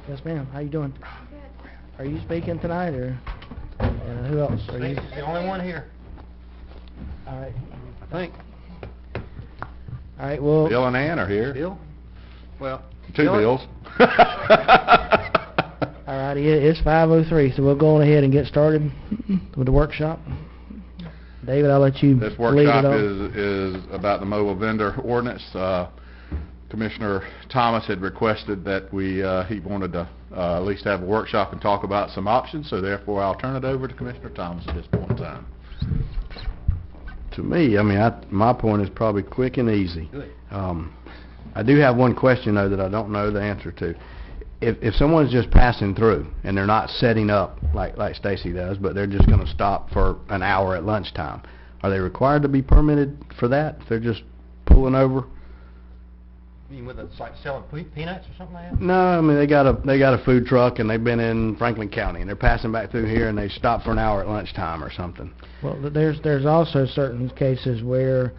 Yes, ma'am. How you doing? Are you speaking tonight, or who else? Are you? Stacy's the only one here. All right. I think. All right. Well. Bill and Ann are here. Bill? Well, Two Bills. All righty. It's 5:03, so we'll go on ahead and get started with the workshop. David, I'll let you This lead it workshop off. is about the mobile vendor ordinance. Commissioner Thomas had requested that he wanted to at least have a workshop and talk about some options, so therefore I'll turn it over to Commissioner Thomas at this point in time. To me, I mean, my point is probably quick and easy. Good. I do have one question, though, that I don't know the answer to. If someone's just passing through and they're not setting up like Stacy does, but they're just going to stop for an hour at lunchtime, are they required to be permitted for that? If they're just pulling over? You mean with a, like selling peanuts or something like that? No, I mean they got a food truck and they've been in Franklin County and they're passing back through here and they stop for an hour at lunchtime or something. Well, there's also certain cases where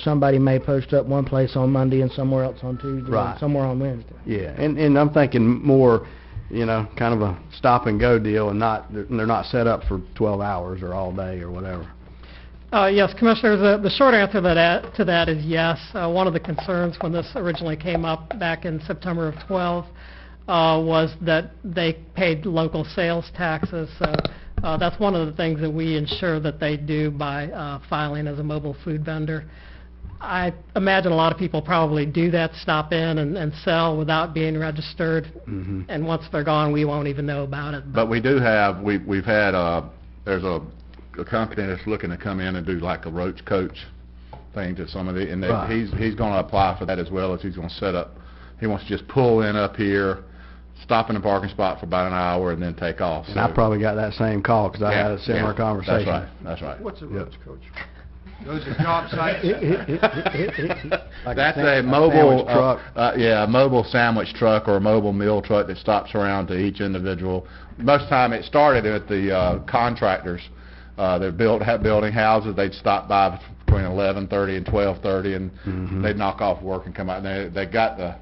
somebody may post up one place on Monday and somewhere else on Tuesday, Right. and somewhere on Wednesday. Yeah, and I'm thinking more, kind of a stop and go deal, and they're not set up for 12 hours or all day or whatever. Yes, Commissioner, the short answer to that is yes. One of the concerns when this originally came up back in September of 12 was that they paid local sales taxes. So that's one of the things that we ensure that they do by filing as a mobile food vendor. I imagine a lot of people probably do that, stop in and sell without being registered, and once they're gone, we won't even know about it. But we do have, we've had, there's a company that's looking to come in and do like a roach coach thing to some of the, and Right. he's going to apply for that as well, as he's going to set up. He wants to just pull in up here, stop in the parking spot for about an hour, and then take off. And I probably got that same call because I had a similar conversation. That's right. What's a Yep. roach coach? Those are job sites? Like That's a a mobile sandwich truck. a mobile sandwich truck or a mobile meal truck that stops around to each individual. Most of the time it started at the contractors. They're building houses. They'd stop by between 11:30 and 12:30, and they'd knock off work and come out. And they got the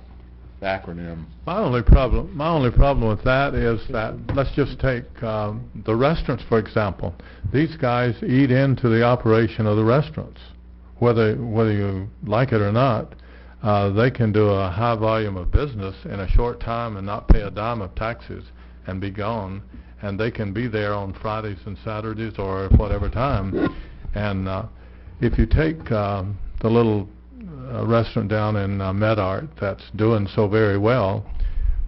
acronym. My only problem with that is that, let's just take the restaurants, for example. These guys eat into the operation of the restaurants. Whether you like it or not, they can do a high volume of business in a short time and not pay a dime of taxes and be gone. And they can be there on Fridays and Saturdays or whatever time. And if you take the little restaurant down in MedArt that's doing so very well,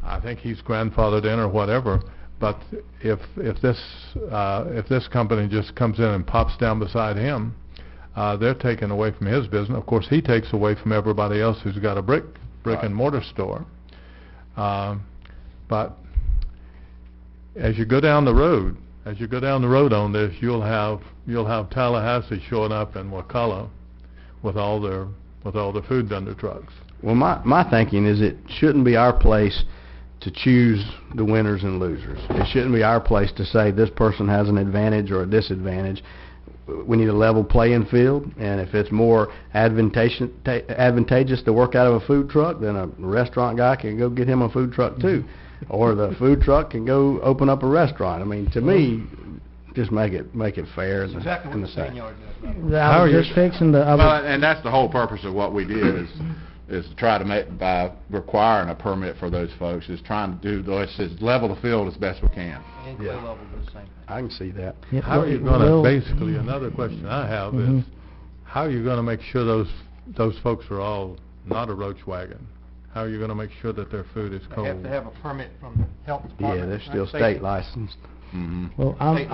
I think he's grandfathered in or whatever. But if this company just comes in and pops down beside him, they're taking away from his business. Of course, he takes away from everybody else who's got a brick and mortar store. But as you go down the road on this, you'll have Tallahassee showing up in Wakulla with all their food vendor trucks. Well, my thinking is it shouldn't be our place to choose the winners and losers. It shouldn't be our place to say this person has an advantage or a disadvantage. We need a level playing field, and if it's more advantageous to work out of a food truck, then a restaurant guy can go get him a food truck too. Or the food truck can go open up a restaurant. I mean, to me, just make it fair and Exactly what the the same. same yard does. I was just fixing the. Well, and that's the whole purpose of what we did is to try to make, by requiring a permit for those folks, is trying to do is level the field as best we can. And clay level do the same thing. I can see that. Yep, How are you well, going to, well, basically, another question I have is, how are you going to make sure those folks are all not a roach wagon? How are you going to make sure that their food is They cold? have to have a permit from the health department. Yeah, they're still State. state licensed. Well, State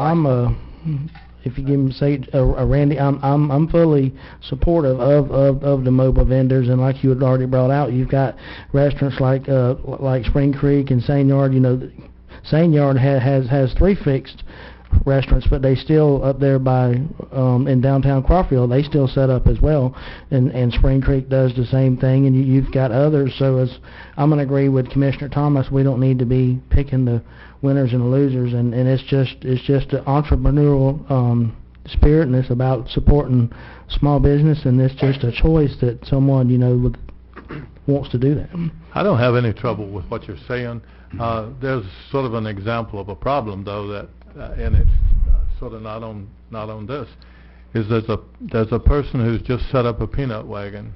if you give me Randy, I'm fully supportive of the mobile vendors, and like you had already brought out, you've got restaurants like Spring Creek and Sanyard. You know, Sanyard has 3 fixed restaurants, but they still up there by in downtown Crawford, they still set up as well, and Spring Creek does the same thing, and you've got others. So I'm going to agree with Commissioner Thomas, we don't need to be picking the winners and the losers, and it's just an entrepreneurial spirit, and it's about supporting small business, and it's just a choice that someone, wants to do that. I don't have any trouble with what you're saying. There's sort of an example of a problem, though, that, and it's sort of not on this, is there's a person who's just set up a peanut wagon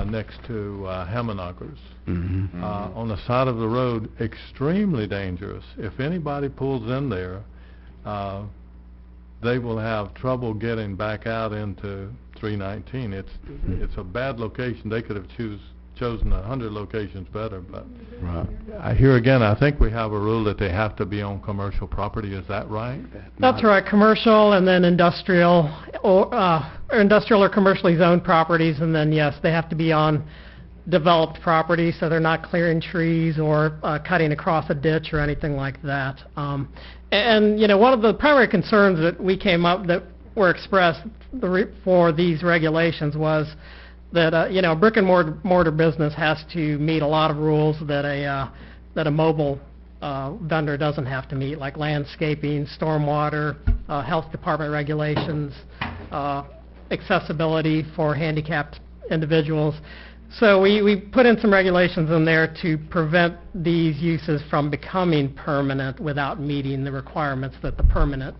next to Hammerknockers on the side of the road, extremely dangerous. If anybody pulls in there, they will have trouble getting back out into 319. It's a bad location. They could have chosen 100 locations better, but here again, I think we have a rule that they have to be on commercial property. Is that right? That's right, commercial and then industrial or commercially zoned properties, and then yes, they have to be on developed property, so they're not clearing trees or cutting across a ditch or anything like that. And you know, one of the primary concerns that that were expressed for these regulations was that you know, a brick and mortar business has to meet a lot of rules that a mobile vendor doesn't have to meet, like landscaping, stormwater, health department regulations, accessibility for handicapped individuals. So we put in some regulations in there to prevent these uses from becoming permanent without meeting the requirements that the permanent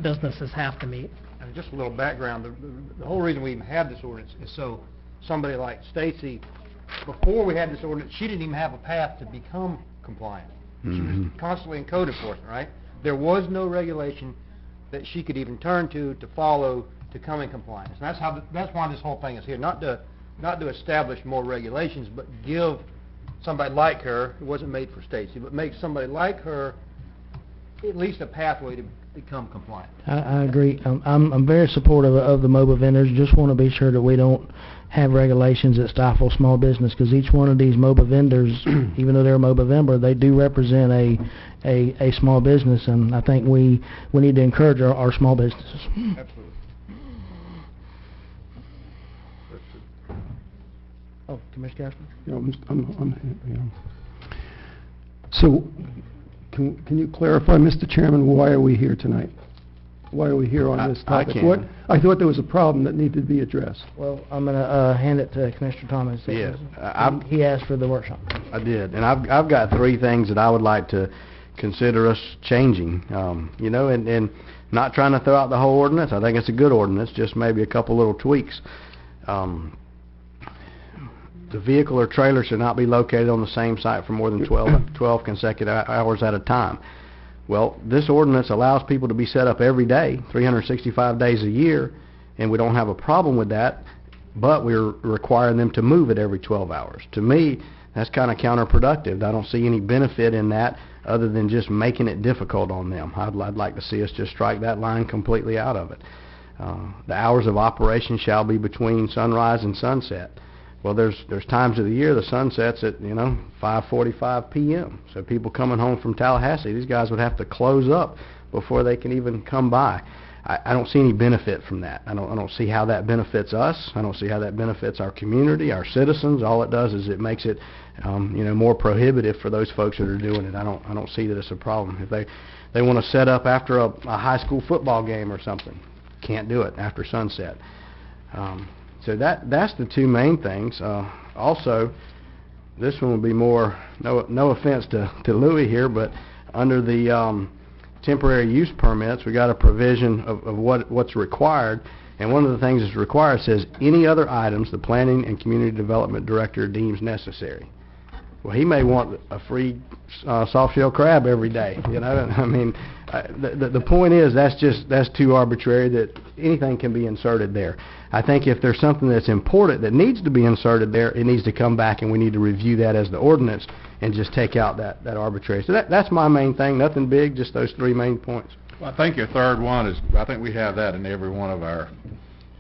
businesses have to meet. And just a little background, the whole reason we even had this ordinance is so somebody like Stacy, before we had this ordinance, she didn't even have a path to become compliant. She was constantly in code enforcement, right? There was no regulation that she could even turn to follow to come in compliance. And that's why this whole thing is here, not to establish more regulations, but give somebody like her, it wasn't made for Stacy, but make somebody like her at least a pathway to become compliant. I agree. I'm very supportive of the mobile vendors. Just want to be sure that we don't have regulations that stifle small business, because each one of these mobile vendors, even though they're a mobile vendor, they do represent a small business, and I think we need to encourage our small businesses. Absolutely. Oh, Commissioner Casper? So, can you clarify, Mr. Chairman, why are we here tonight? Why are we here on this topic? I thought there was a problem that needed to be addressed. Well, I'm going to hand it to Commissioner Thomas. Yes, He asked for the workshop. I did, and I've got 3 things that I would like to consider us changing. You know, and not trying to throw out the whole ordinance. I think it's a good ordinance, just maybe a couple little tweaks. The vehicle or trailer should not be located on the same site for more than 12 consecutive hours at a time. Well, this ordinance allows people to be set up every day, 365 days a year, and we don't have a problem with that, but we're requiring them to move it every 12 hours. To me, that's kind of counterproductive. I don't see any benefit in that other than just making it difficult on them. I'd like to see us just strike that line completely out of it. The hours of operation shall be between sunrise and sunset. Well, there's times of the year the sun sets at, 5:45 p.m. So people coming home from Tallahassee, these guys would have to close up before they can even come by. I don't see any benefit from that. I don't see how that benefits us. I don't see how that benefits our community, our citizens. All it does is it makes it, more prohibitive for those folks that are doing it. I don't see that it's a problem. If they want to set up after a high school football game or something, can't do it after sunset. So that's the 2 main things. Also, this one will be more, no offense to Louis here, but under the temporary use permits, we got a provision of what's required, and one of the things that's required says any other items the Planning and Community Development Director deems necessary. Well, he may want a free soft-shell crab every day, I mean, the point is that's too arbitrary that anything can be inserted there. I think if there's something that's important that needs to be inserted there, it needs to come back and we need to review that as the ordinance and just take out that arbitrary. So that's my main thing, nothing big, just those 3 main points. Well, I think your third one is, I think we have that in every one of our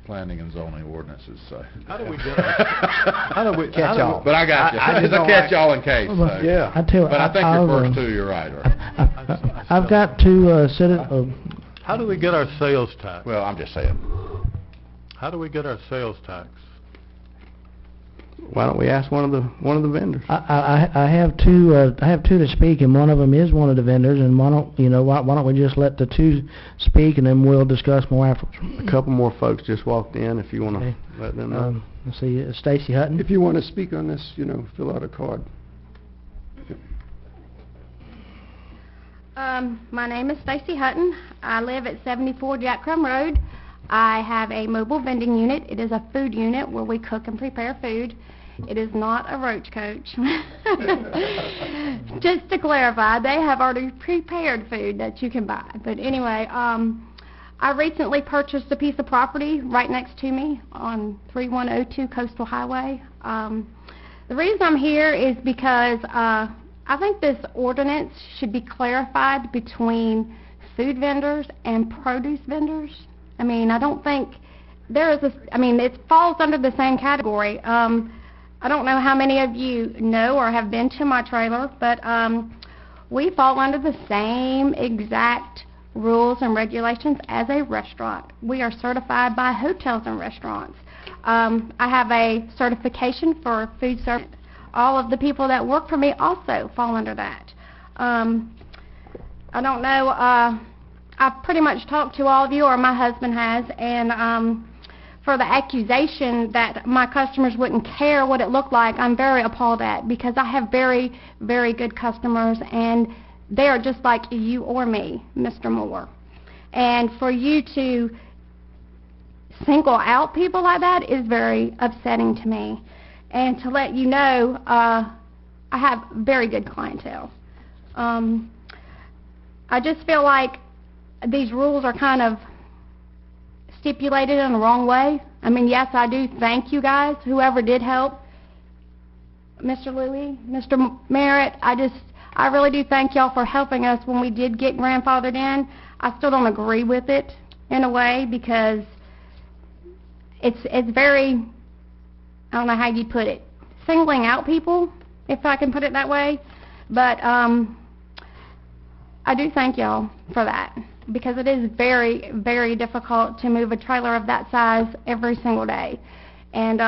planning and zoning ordinances, so. How do we get our, Catch-all. But I got you. It's a catch-all in case. So. Yeah. I tell you, But I think your first 2, you're right. I've got to set it. how do we get our sales tax? Well, I'm just saying. How do we get our sales tax? Why don't we ask one of the vendors? I have two to speak, and one of them is one of the vendors, and why don't we just let the two speak, and then we'll discuss more afterwards. A couple more folks just walked in, if you want to let them know. Let's see, Stacy Hutton. If you want to speak on this, fill out a card. My name is Stacy Hutton. I live at 74 Jack Crumb Road. I have a mobile vending unit. It is a food unit where we cook and prepare food. It is not a roach coach. Just to clarify, they have already prepared food that you can buy. But anyway, I recently purchased a piece of property right next to me on 3102 Coastal Highway. The reason I'm here is because I think this ordinance should be clarified between food vendors and produce vendors. I mean, I don't think there is it falls under the same category. I don't know how many of you know or have been to my trailer, but we fall under the same exact rules and regulations as a restaurant. We are certified by hotels and restaurants. I have a certification for food service. All of the people that work for me also fall under that. I don't know, I've pretty much talked to all of you, or my husband has, and for the accusation that my customers wouldn't care what it looked like, I'm very appalled at, because I have very, very good customers, and they are just like you or me, Mr. Moore. And for you to single out people like that is very upsetting to me. And to let you know, I have very good clientele. I just feel like these rules are kind of stipulated in the wrong way. I mean, yes, I do thank you guys, whoever did help. Mr. Louie, Mr. Merritt, I really do thank y'all for helping us when we did get grandfathered in. I still don't agree with it in a way, because it's very, I don't know how you put it, singling out people, if I can put it that way. But I do thank y'all for that, because it is very, very difficult to move a trailer of that size every single day. And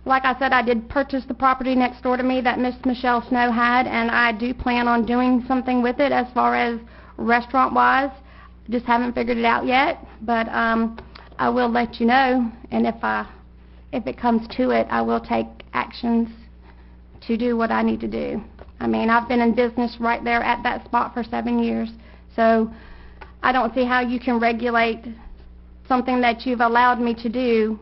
like I said, I did purchase the property next door to me that Miss Michelle Snow had, and I do plan on doing something with it as far as restaurant-wise. Just haven't figured it out yet, but I will let you know, and if it comes to it, I will take actions to do what I need to do. I mean, I've been in business right there at that spot for 7 years, so I don't see how you can regulate something that you've allowed me to do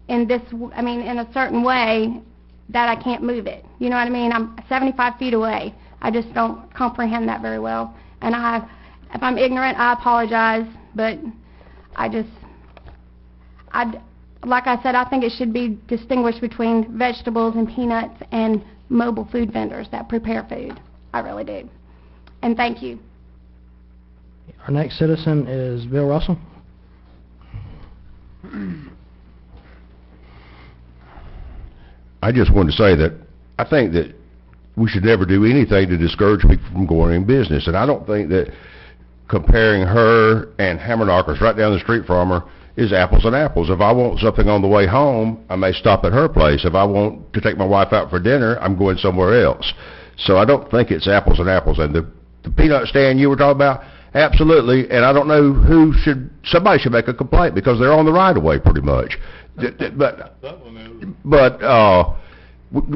in a certain way that I can't move it. You know what I mean? I'm 75 feet away. I just don't comprehend that very well. And if I'm ignorant, I apologize, but like I said, I think it should be distinguished between vegetables and peanuts and mobile food vendors that prepare food. I really do. And thank you. Our next citizen is Bill Russell. I just wanted to say that I think that we should never do anything to discourage people from going in business. And I don't think that comparing her and Hammerknocker's right down the street from her is apples and apples. If I want something on the way home, I may stop at her place. If I want to take my wife out for dinner, I'm going somewhere else. So I don't think it's apples and apples. And the peanut stand you were talking about, absolutely. And I don't know somebody should make a complaint, because they're on the right of way pretty much. But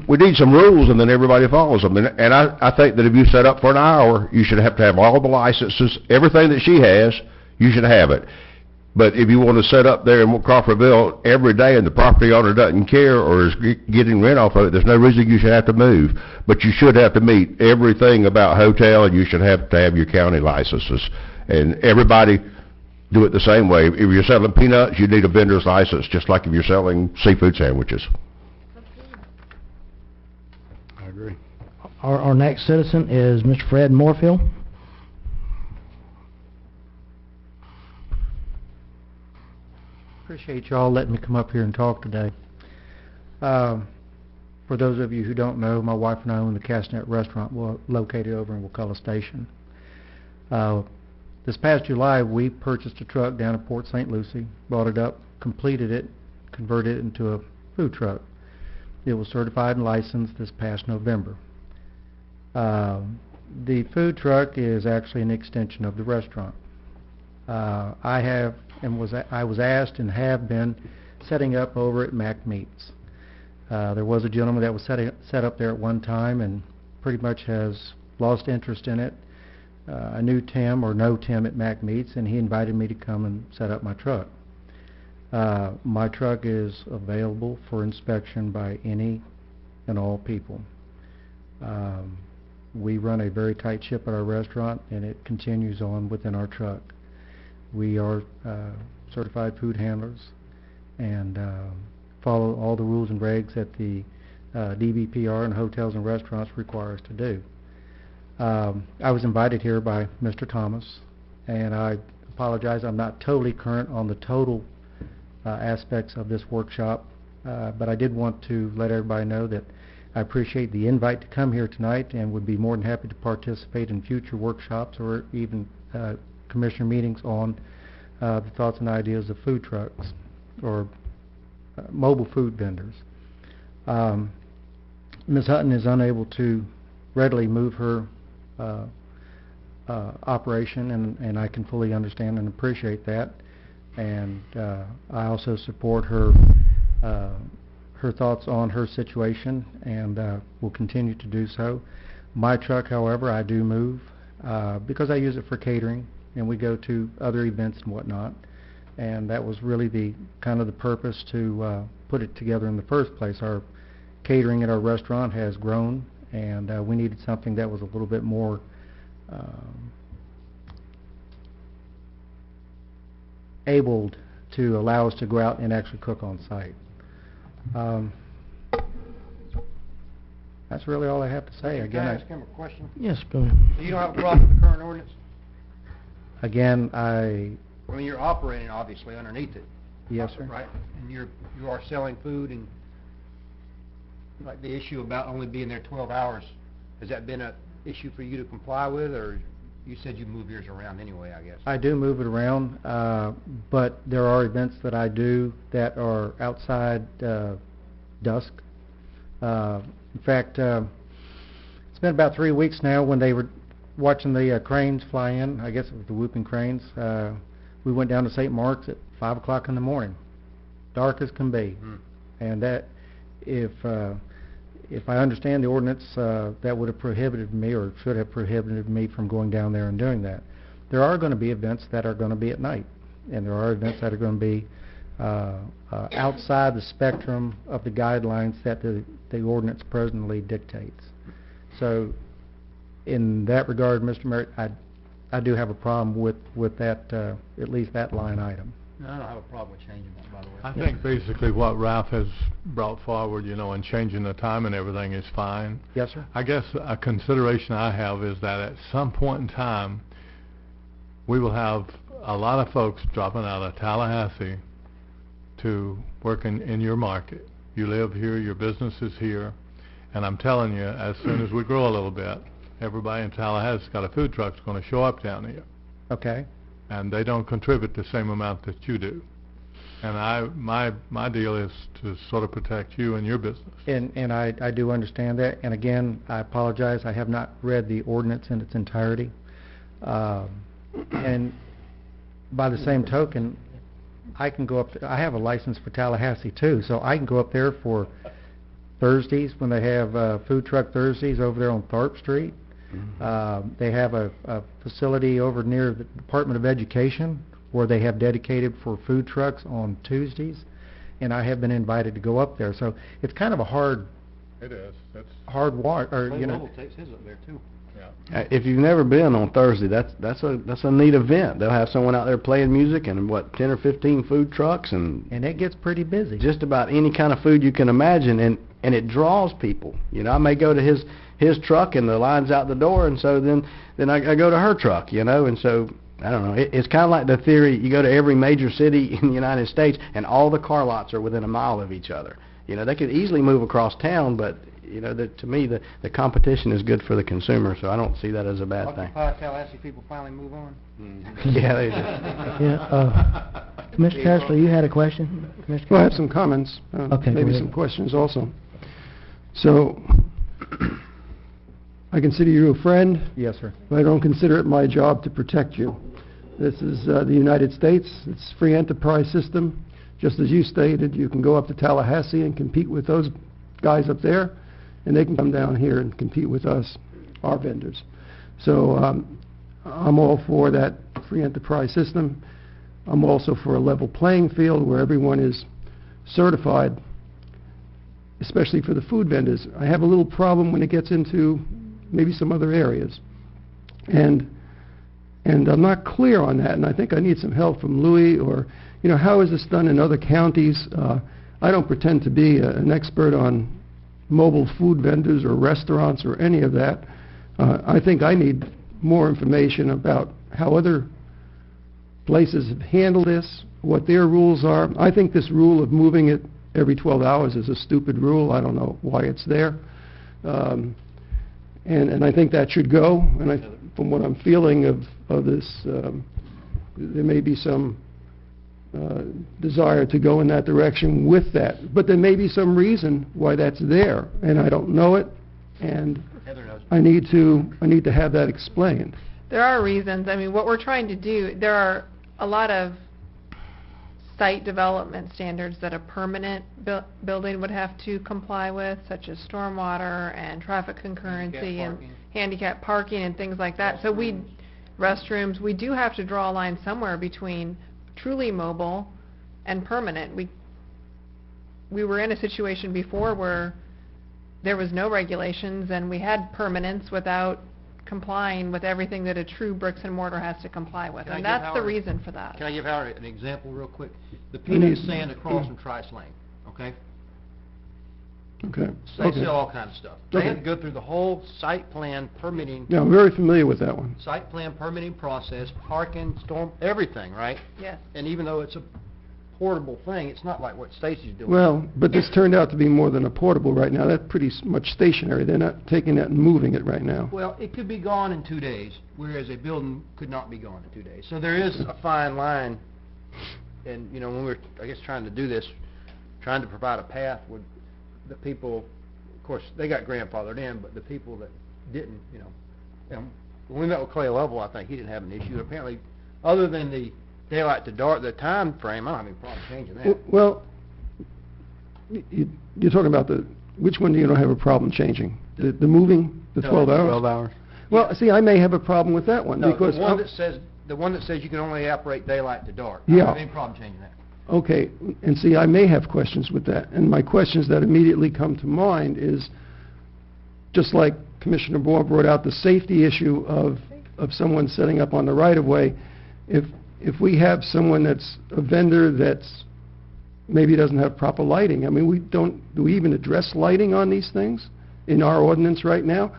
we need some rules, and then everybody follows them. And I think that if you set up for an hour, you should have to have all the licenses, everything that she has, you should have it. But if you want to set up there in Crawfordville every day and the property owner doesn't care or is getting rent off of it, there's no reason you should have to move. But you should have to meet everything about hotel, and you should have to have your county licenses. And everybody do it the same way. If you're selling peanuts, you need a vendor's license, just like if you're selling seafood sandwiches. I agree. Our next citizen is Mr. Fred Moorfield. Appreciate y'all letting me come up here and talk today. For those of you who don't know, my wife and I own the Castanet restaurant located over in Wakulla Station. This past July, we purchased a truck down at Port St. Lucie, brought it up, completed it, converted it into a food truck. It was certified and licensed this past November. The food truck is actually an extension of the restaurant. I was asked and have been setting up over at Mac Meats. There was a gentleman that was set up there at one time and pretty much has lost interest in it. I knew Tim or know Tim at Mac Meats, and he invited me to come and set up my truck. My truck is available for inspection by any and all people. We run a very tight ship at our restaurant, and it continues on within our truck. We are certified food handlers and follow all the rules and regs that the DBPR and hotels and restaurants require us to do. I was invited here by Mr. Thomas, and I apologize, I'm not totally current on the total aspects of this workshop, but I did want to let everybody know that I appreciate the invite to come here tonight and would be more than happy to participate in future workshops or even commissioner meetings on the thoughts and ideas of food trucks or mobile food vendors. Ms. Hutton is unable to readily move her operation, and I can fully understand and appreciate that. And I also support her thoughts on her situation, and will continue to do so. My truck, however, I do move because I use it for catering, and we go to other events and whatnot. And that was really the kind of the purpose to put it together in the first place. Our catering at our restaurant has grown, and we needed something that was a little bit more able to allow us to go out and actually cook on site. That's really all I have to say. Can I ask him a question? Yes, go ahead. So you don't have a problem with the current ordinance? Again, I mean, you're operating obviously underneath it. Yes, sir. Right? And you are selling food, and like the issue about only being there 12 hours, has that been an issue for you to comply with, or you said you move yours around anyway, I guess? I do move it around, but there are events that I do that are outside dusk. In fact, it's been about 3 weeks now when they were watching the cranes fly in. I guess it was the whooping cranes. We went down to St. Mark's at 5 o'clock in the morning, dark as can be. And that, if I understand the ordinance, that would have prohibited me, or should have prohibited me from going down there and doing that. There are going to be events that are going to be at night, and there are events that are going to be outside the spectrum of the guidelines that the ordinance presently dictates. So in that regard, Mr. Merritt, I do have a problem with that, at least that line item. No, I don't have a problem with changing that, by the way. I think basically what Ralph has brought forward, you know, and changing the time and everything is fine. Yes, sir. I guess a consideration I have is that at some point in time, we will have a lot of folks dropping out of Tallahassee to work in your market. You live here, your business is here, and I'm telling you, as soon as we grow a little bit, everybody in Tallahassee's got a food truck that's going to show up down here. Okay. And they don't contribute the same amount that you do. And my deal is to sort of protect you and your business. And I do understand that. And again, I apologize. I have not read the ordinance in its entirety. And by the same token, I can go up. I have a license for Tallahassee too, so I can go up there for Thursdays when they have food truck Thursdays over there on Tharp Street. They have a facility over near the Department of Education where they have dedicated for food trucks on Tuesdays, and I have been invited to go up there. So it's kind of a hard. It is. It's hard walk, or you know. takes his up there too. Yeah. If you've never been on Thursday, that's a neat event. They'll have someone out there playing music and 10 or 15 food trucks, and it gets pretty busy. Just about any kind of food you can imagine, and it draws people. You know, I may go to his truck and the line's out the door, and so then I go to her truck, you know, and so I don't know. It's kind of like the theory, you go to every major city in the United States and all the car lots are within a mile of each other. You know, they could easily move across town, but you know, to me, the competition is good for the consumer, so I don't see that as a bad thing. Tallahassee people finally move on? Yeah, they do. Yeah, Mr. Kessler, you had a question? Well, I have some comments, Okay, maybe go some ahead. questions also. So, I consider you a friend, Yes, sir. but I don't consider it my job to protect you. This is the United States. It's free enterprise system. Just as you stated, you can go up to Tallahassee and compete with those guys up there, and they can come down here and compete with us, our vendors. So I'm all for that free enterprise system. I'm also for a level playing field where everyone is certified, especially for the food vendors. I have a little problem when it gets into maybe some other areas. And I'm not clear on that, and I think I need some help from Louis, or, you know, how is this done in other counties? I don't pretend to be an expert on mobile food vendors or restaurants or any of that. I think I need more information about how other places have handled this, what their rules are. I think this rule of moving it every 12 hours is a stupid rule. I don't know why it's there. And I think that should go. And from what I'm feeling of this, there may be some desire to go in that direction with that. But there may be some reason why that's there, and I don't know it, and I need to have that explained. There are reasons. I mean, what we're trying to do, there are a lot of site development standards that a permanent building would have to comply with, such as stormwater and traffic concurrency and handicap parking and things like that. So restrooms, we do have to draw a line somewhere between truly mobile and permanent. We were in a situation before where there was no regulations and we had permanents without complying with everything that a true bricks and mortar has to comply with, and that's the reason for that. Can I give Howard an example real quick? The peanut stand across from Trice Lane, okay? Okay. They sell all kinds of stuff. They had to go through the whole site plan permitting. Yeah, I'm very familiar with that one. Site plan permitting process, parking, storm, everything, right? Yes. And even though it's a portable thing, it's not like what Stacy's doing. Well, but this turned out to be more than a portable right now. That's pretty much stationary. They're not taking that and moving it right now. Well, it could be gone in 2 days, whereas a building could not be gone in 2 days. So there is a fine line, and, you know, when we're, I guess, trying to do this, trying to provide a path with the people, of course, they got grandfathered in, but the people that didn't, you know, when we met with Clay Lovell, I think he didn't have an issue. Apparently, other than the daylight to dark, the time frame, I don't have any problem changing that. Well, you're talking about which one do you don't have a problem changing? The moving, the 12 hours? 12 hours. Well, see, I may have a problem with that one, No, because... the one that says you can only operate daylight to dark. Yeah. I don't have any problem changing that. Okay, and see, I may have questions with that, and my questions that immediately come to mind is, just like Commissioner Moore brought out the safety issue of someone setting up on the right-of-way, if we have someone that's a vendor that's maybe doesn't have proper lighting, I mean, do we even address lighting on these things in our ordinance right now?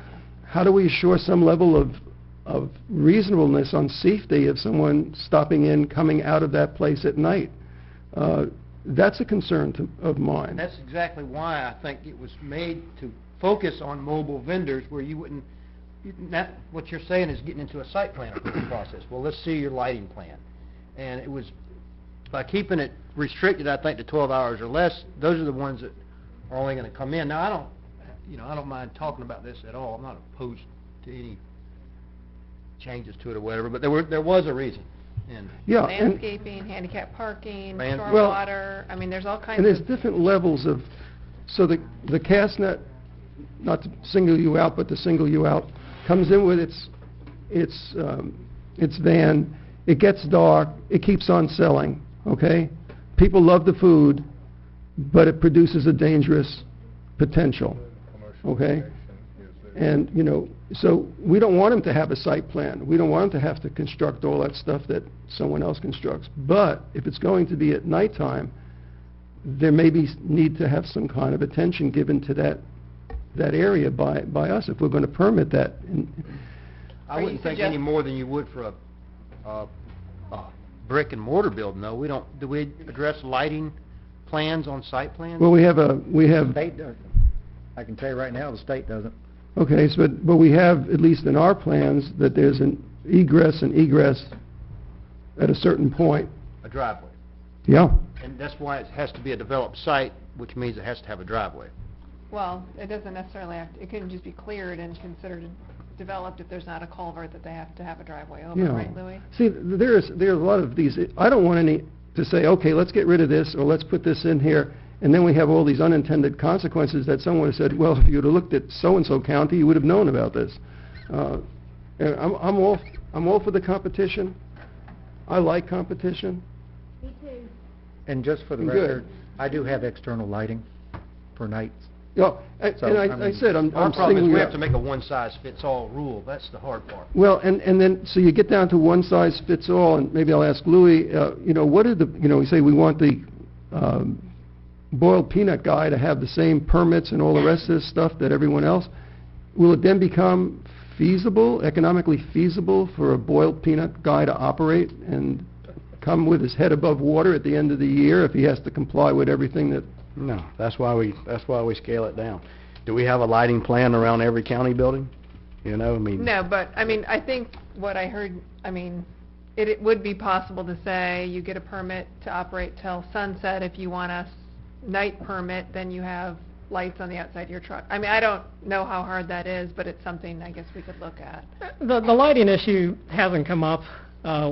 How do we assure some level of reasonableness on safety of someone stopping in, coming out of that place at night? That's a concern of mine. That's exactly why I think it was made to focus on mobile vendors where you wouldn't, what you're saying is getting into a site plan approval process. Well, let's see your lighting plan. And it was, by keeping it restricted, I think, to 12 hours or less, those are the ones that are only going to come in. Now, I don't mind talking about this at all. I'm not opposed to any changes to it or whatever, but there was a reason. And yeah, landscaping, handicap parking, Well, stormwater, I mean, there's all kinds and there's of... different levels of, so the CastNet, not to single you out, but to single you out, comes in with its van, it gets dark, it keeps on selling, okay? People love the food, but it produces a dangerous potential, okay? And, you know, so we don't want them to have a site plan. We don't want them to have to construct all that stuff that someone else constructs. But if it's going to be at nighttime, there may be need to have some kind of attention given to that area by us if we're going to permit that. I wouldn't think any more than you would for a brick and mortar building, though. Do we address lighting plans on site plans? Well, we have The state doesn't. I can tell you right now, the state doesn't. okay, so but we have, at least in our plans, that there's an egress and egress at a certain point. A driveway. Yeah. And that's why it has to be a developed site, which means it has to have a driveway. well, it doesn't necessarily have, it can just be cleared and considered developed if there's not a culvert that they have to have a driveway over, Yeah. right, Louis? See, there are a lot of these, I don't want any to say, okay, let's get rid of this, or let's put this in here, and then we have all these unintended consequences that someone said, well, if you would have looked at so-and-so county, you would have known about this. And I'm all for the competition. I like competition. Me too. And just for the Good. record, I do have external lighting for nights. Yeah, So, and I I mean, said, I'm Our problem is singling we you have to out. make a one-size-fits-all rule. That's the hard part. Well, and then, so you get down to one size fits all, and maybe I'll ask Louis, you know, what are the, you know, we say we want the boiled peanut guy to have the same permits and all the rest of this stuff that everyone else. Will it then become feasible, economically feasible for a boiled peanut guy to operate and come with his head above water at the end of the year if he has to comply with everything that... No, that's why we scale it down. Do we have a lighting plan around every county building? You know, I mean... No, but, I mean, I think what I heard, I mean, it would be possible to say you get a permit to operate till sunset. If you want a night permit, then you have lights on the outside of your truck. I mean, I don't know how hard that is, but it's something I guess we could look at. The lighting issue hasn't come up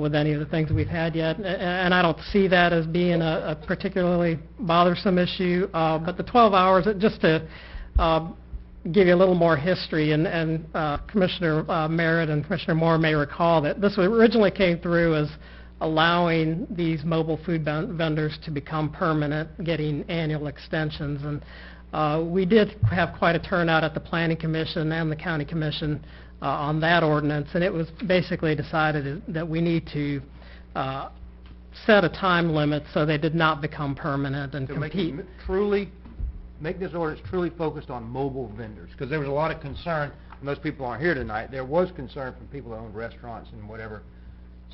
with any of the things we've had yet, and I don't see that as being a particularly bothersome issue. But the 12 hours, just to give you a little more history, and Commissioner Merritt and Commissioner Moore may recall that this originally came through as allowing these mobile food vendors to become permanent, getting annual extensions. And we did have quite a turnout at the Planning Commission and the County Commission on that ordinance, and it was basically decided that we need to set a time limit so they did not become permanent and To compete. make this ordinance truly focused on mobile vendors, because there was a lot of concern, and those people aren't here tonight, there was concern from people that own restaurants and whatever,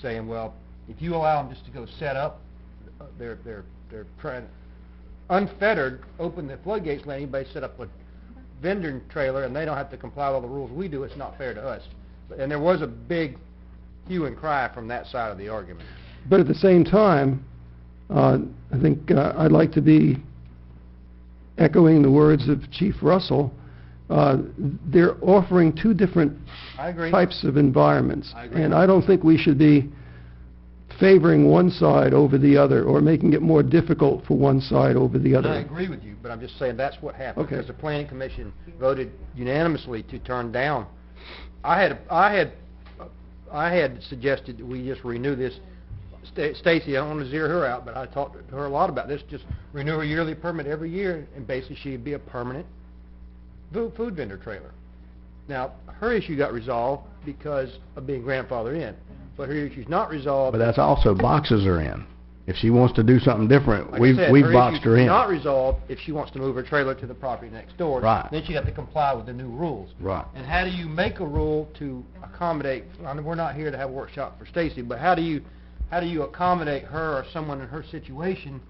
saying, well, if you allow them just to go set up, they're trying, unfettered, open the floodgates, let anybody set up a vending trailer, and they don't have to comply with all the rules we do, it's not fair to us. And there was a big hue and cry from that side of the argument. But at the same time, I think I'd like to be echoing the words of Chief Russell. They're offering two different I agree. types of environments. I agree. And I don't think we should be favoring one side over the other, or making it more difficult for one side over the And other. I agree with you, but I'm just saying that's what happened, Okay. because the Planning Commission voted unanimously to turn down. I had suggested that we just renew this. Stacy, I don't want to zero her out, but I talked to her a lot about this, just renew her yearly permit every year, and basically she'd be a permanent food vendor trailer. Now, her issue got resolved because of being grandfathered in, but her issue's not resolved. But that's also boxes are in. If she wants to do something different, Like I we've said, boxed her issue's in. not resolved if she wants to move her trailer to the property next door. Right. Then she'd have to comply with the new rules. Right. And how do you make a rule to accommodate, I know we're not here to have a workshop for Stacy, but how do you accommodate her or someone in her situation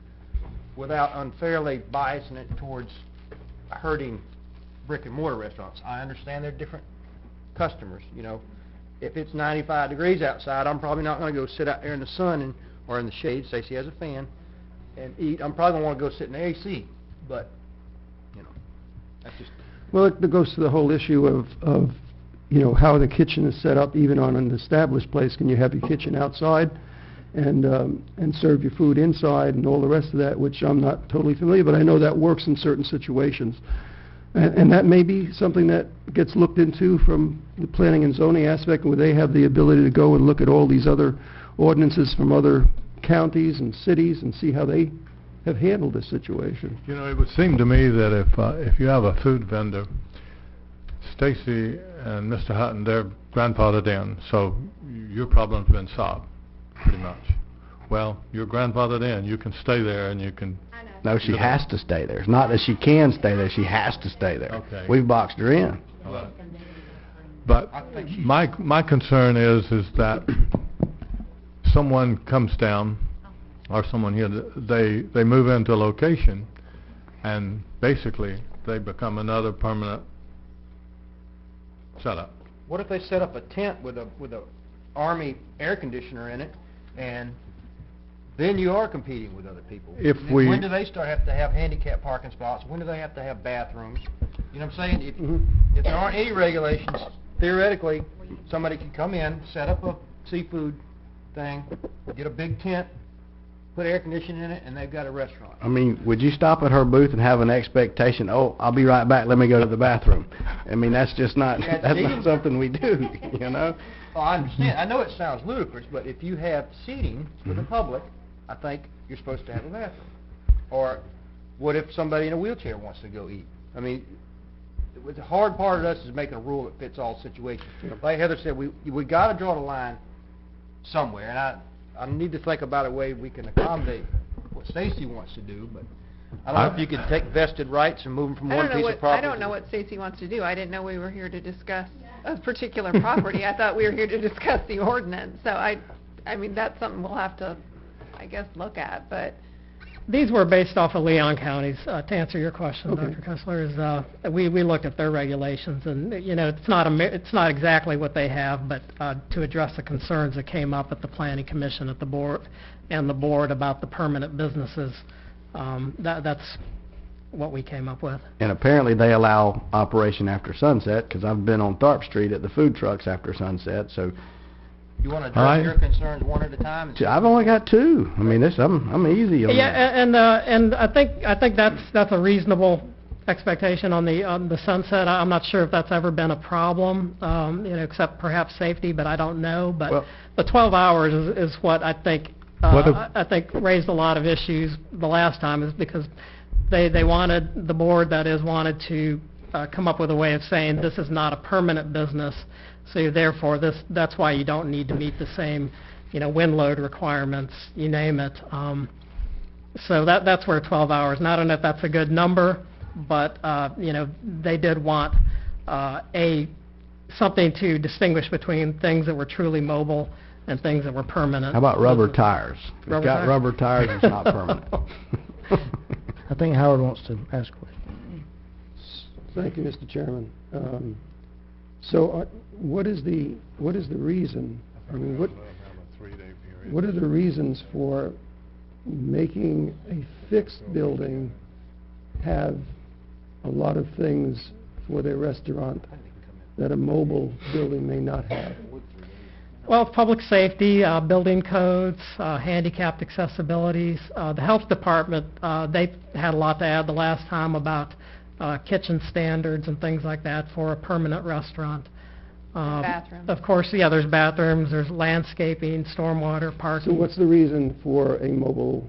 without unfairly biasing it towards hurting brick and mortar restaurants? I understand they're different customers, you know. If it's 95 degrees outside, I'm probably not going to go sit out there in the sun or in the shade, Stacy has a fan, and eat. I'm probably going to want to go sit in the AC, but, you know, that's just... Well, it goes to the whole issue of, you know, how the kitchen is set up, even on an established place. Can you have your kitchen outside and serve your food inside and all the rest of that, which I'm not totally familiar, but I know that works in certain situations. And that may be something that gets looked into from the planning and zoning aspect, where they have the ability to go and look at all these other ordinances from other counties and cities and see how they have handled this situation. You know, it would seem to me that if you have a food vendor, Stacy and Mr. Hutton, they're grandfathered in, so your problem's been solved, pretty much. Well, you're grandfathered in, you can stay there and you can... No, she has to stay there. It's not that she can stay there, she has to stay there. Okay. We've boxed her in. All right. But my concern is that someone comes down, or someone here, they move into a location, and basically they become another permanent setup. What if they set up a tent with a Army air conditioner in it, and then you are competing with other people. If And we- When do they have to have handicap parking spots? When do they have to have bathrooms? You know what I'm saying? If there aren't any regulations, theoretically, somebody could come in, set up a seafood thing, get a big tent, put air conditioning in it, and they've got a restaurant. I mean, would you stop at her booth and have an expectation, oh, I'll be right back, let me go to the bathroom? I mean, that's just not, Yeah, that's seating. not something we do, you know? Well, I understand. I know it sounds ludicrous, but if you have seating for the public, I think you're supposed to have a bathroom. Or what if somebody in a wheelchair wants to go eat? I mean, the hard part of us is making a rule that fits all situations. Like Heather said, we got to draw the line somewhere, and I need to think about a way we can accommodate what Stacy wants to do, but I don't know if you could take vested rights and move them from one piece of property. I don't know what Stacy wants to do. I didn't know we were here to discuss a particular property. I thought we were here to discuss the ordinance. So I mean, that's something we'll have to, I guess, look at, but... These were based off of Leon counties. To answer your question, Okay. Dr. Kessler, is we looked at their regulations, and you know it's not exactly what they have, but to address the concerns that came up at the Planning Commission, at the board, and the board about the permanent businesses, that's what we came up with. And apparently they allow operation after sunset, because I've been on Tharp Street at the food trucks after sunset, so You want to address your concerns one at a time? And I've only got two. I mean, I'm easy on Yeah, that. and I think that's a reasonable expectation on the sunset. I'm not sure if that's ever been a problem, you know, except perhaps safety, but I don't know. But Well- the 12 hours is what I think I think raised a lot of issues the last time, is because they wanted, the board that is, wanted to come up with a way of saying this is not a permanent business, so therefore that's why you don't need to meet the same, you know, wind load requirements, you name it. So that's where 12 hours, and I don't know if that's a good number, but you know, they did want something to distinguish between things that were truly mobile and things that were permanent. How about rubber tires? If Rubber it's got tires? rubber tires, it's not permanent. I think Howard wants to ask a question. Thank you, Mr. Chairman. So, what is the reason, I mean, what are the reasons for making a fixed building have a lot of things for their restaurant that a mobile building may not have? Well, public safety, building codes, handicapped accessibilities. The health department, they had a lot to add the last time about kitchen standards and things like that for a permanent restaurant. Bathrooms. Of course, yeah, there's bathrooms, there's landscaping, stormwater, parking. So what's the reason for a mobile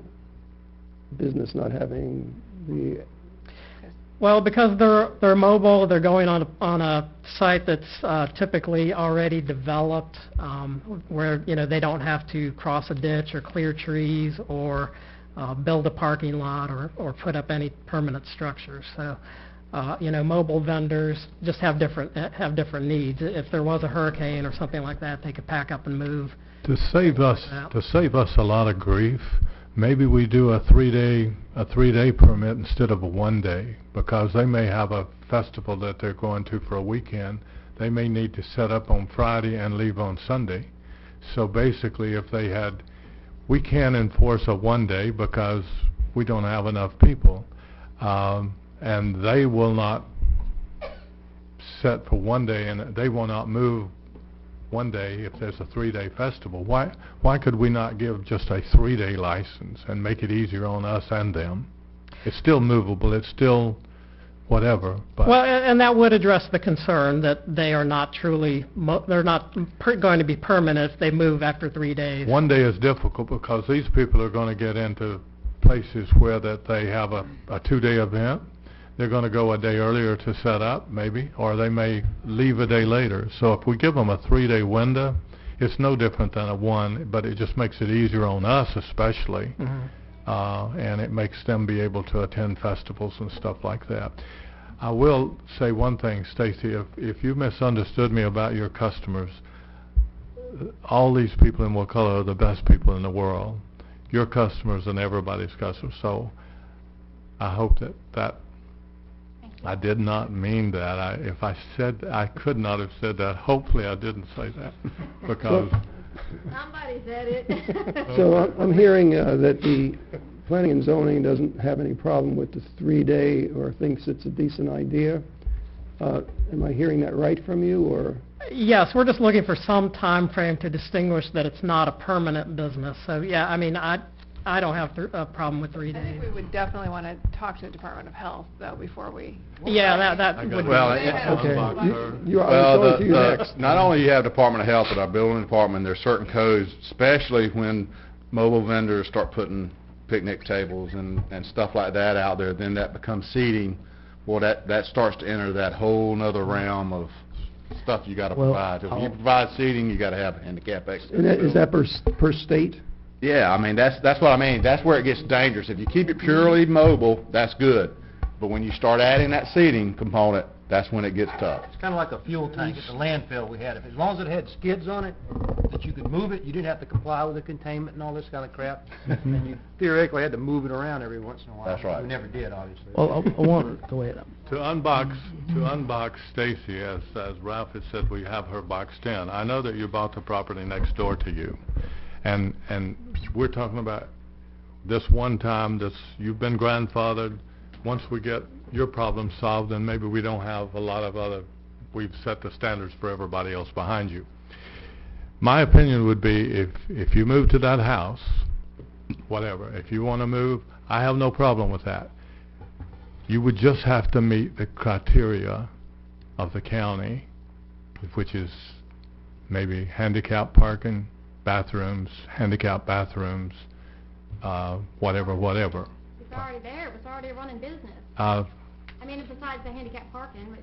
business not having the, Well, because they're mobile, they're going on a site that's typically already developed, where, you know, they don't have to cross a ditch or clear trees or build a parking lot or put up any permanent structures. So, you know, mobile vendors just have different needs. If there was a hurricane or something like that, they could pack up and move. To save us a lot of grief, maybe we do a three-day permit instead of a one-day, because they may have a festival that they're going to for a weekend. They may need to set up on Friday and leave on Sunday. So basically, if they had, we can't enforce a one-day because we don't have enough people, and they will not set for one day, and they will not move one day if there's a three-day festival. Why could we not give just a three-day license and make it easier on us and them? It's still movable, it's still whatever, but... Well, and that would address the concern that they are not truly, they're not going to be permanent if they move after 3 days. One day is difficult because these people are going to get into places where that they have a two-day event. They're going to go a day earlier to set up, maybe, or they may leave a day later. So if we give them a 3-day window, it's no different than a one, but it just makes it easier on us especially, and it makes them be able to attend festivals and stuff like that. I will say one thing, Stacy, if you misunderstood me about your customers, all these people in Wakulla are the best people in the world. Your customers and everybody's customers. So I hope that I did not mean that. If I said, I could not have said that. Hopefully I didn't say that, because Somebody said it. So I'm hearing that the planning and zoning doesn't have any problem with the 3-day or thinks it's a decent idea. Am I hearing that right from you, or? Yes, we're just looking for some time frame to distinguish that it's not a permanent business. So, yeah, I mean, I don't have a problem with 3 I think days. we would definitely want to talk to the Department of Health, though, before we... Yeah, that would be... Well, Okay, I Well, was going to you the- next. not only you have Department of Health, but our building department, there's certain codes, especially when mobile vendors start putting picnic tables and stuff like that out there, then that becomes seating. Well, that starts to enter that whole nother realm of stuff you gotta Well, provide. If you provide seating, you gotta have handicap access. And is that per state? Yeah, I mean, that's what I mean. That's where it gets dangerous. If you keep it purely mobile, that's good. But when you start adding that seating component, that's when it gets tough. It's kind of like a fuel tank at the landfill we had. As long as it had skids on it, that you could move it, you didn't have to comply with the containment and all this kind of crap. And you theoretically had to move it around every once in a while. That's right. You never did, obviously. Well, I want, go ahead. To unbox Stacy, as Ralph had said, we have her boxed in. I know that you bought the property next door to you, and we're talking about this one time, you've been grandfathered. Once we get your problem solved, then maybe we don't have a lot of other, we've set the standards for everybody else behind you. My opinion would be if you move to that house, whatever, if you want to move, I have no problem with that. You would just have to meet the criteria of the county, which is maybe handicap parking, bathrooms, handicap bathrooms, whatever. It's already there, it's already a running business. Uh, I mean, besides the handicap parking, but,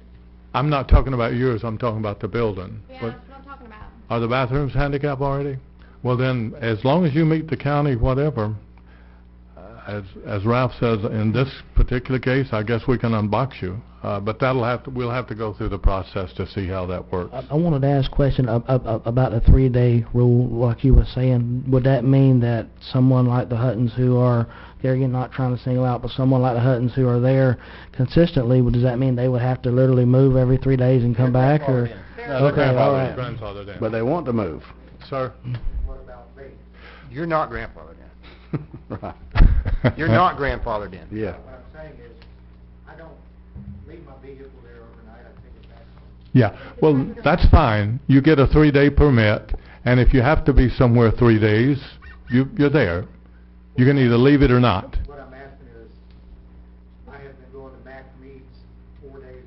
I'm not talking about yours, I'm talking about the building. yeah, But that's what I'm talking about. are the bathrooms handicap already? Well then, as long as you meet the county whatever, as Ralph says, in this particular case, I guess we can unbox you. But we'll have to go through the process to see how that works. I wanted to ask a question about the 3-day rule, like you were saying. Would that mean that someone like the Huttons who are, there again, not trying to single out, but someone like the Huttons who are there consistently, does that mean they would have to literally move every 3 days and come back, or? Okay, all right. Grandfathered in. But they want to move. Sir? What about me? You're not grandfathered in. Right. You're not grandfathered in. Yeah. What I'm saying is, I don't leave my vehicle there overnight, I take it back home. Yeah, well, that's fine. You get a 3-day permit, and if you have to be somewhere 3 days, you're there. You can either leave it or not. What I'm asking is, I have been going to MAC meets 4 days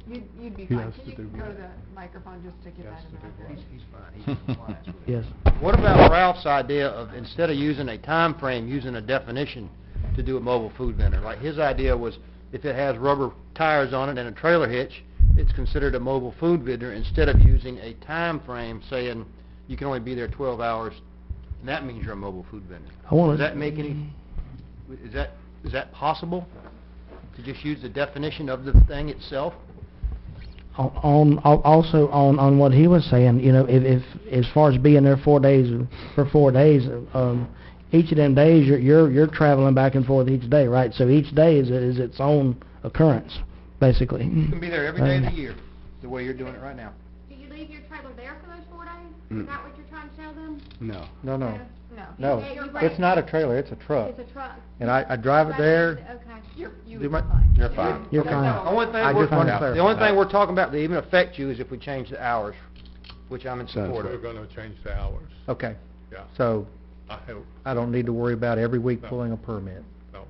a week. You'd be He fine. has Can to you do go that. to the microphone just to get that in the record? He's fine, he's in compliance with it. Yes. What about Ralph's idea of, instead of using a time frame, using a definition to do a mobile food vendor? Like, his idea was, if it has rubber tires on it and a trailer hitch, it's considered a mobile food vendor, instead of using a time frame saying you can only be there 12 hours, and that means you're a mobile food vendor. Does that make any, is that possible? To just use the definition of the thing itself? Also on what he was saying, you know, if as far as being there 4 days, for 4 days, each of them days you're traveling back and forth each day, right? So each day is its own occurrence, basically. You can be there every day of the year, the way you're doing it right now. Do you leave your trailer there for those 4 days? Is that what you're trying to tell them? No. No. No. No, Yeah, you're it's right. not a trailer, it's a truck. It's a truck. And I drive it there, Okay. You Do would be my- fine. You're fine. You're Okay. fine. The only thing I we're, just wanted to the clarify only that. thing we're talking about that even affect you is if we change the hours, which I'm in support We're of. going to change the hours. okay. Yeah. So I hope. I don't need to worry about every week No. pulling a permit.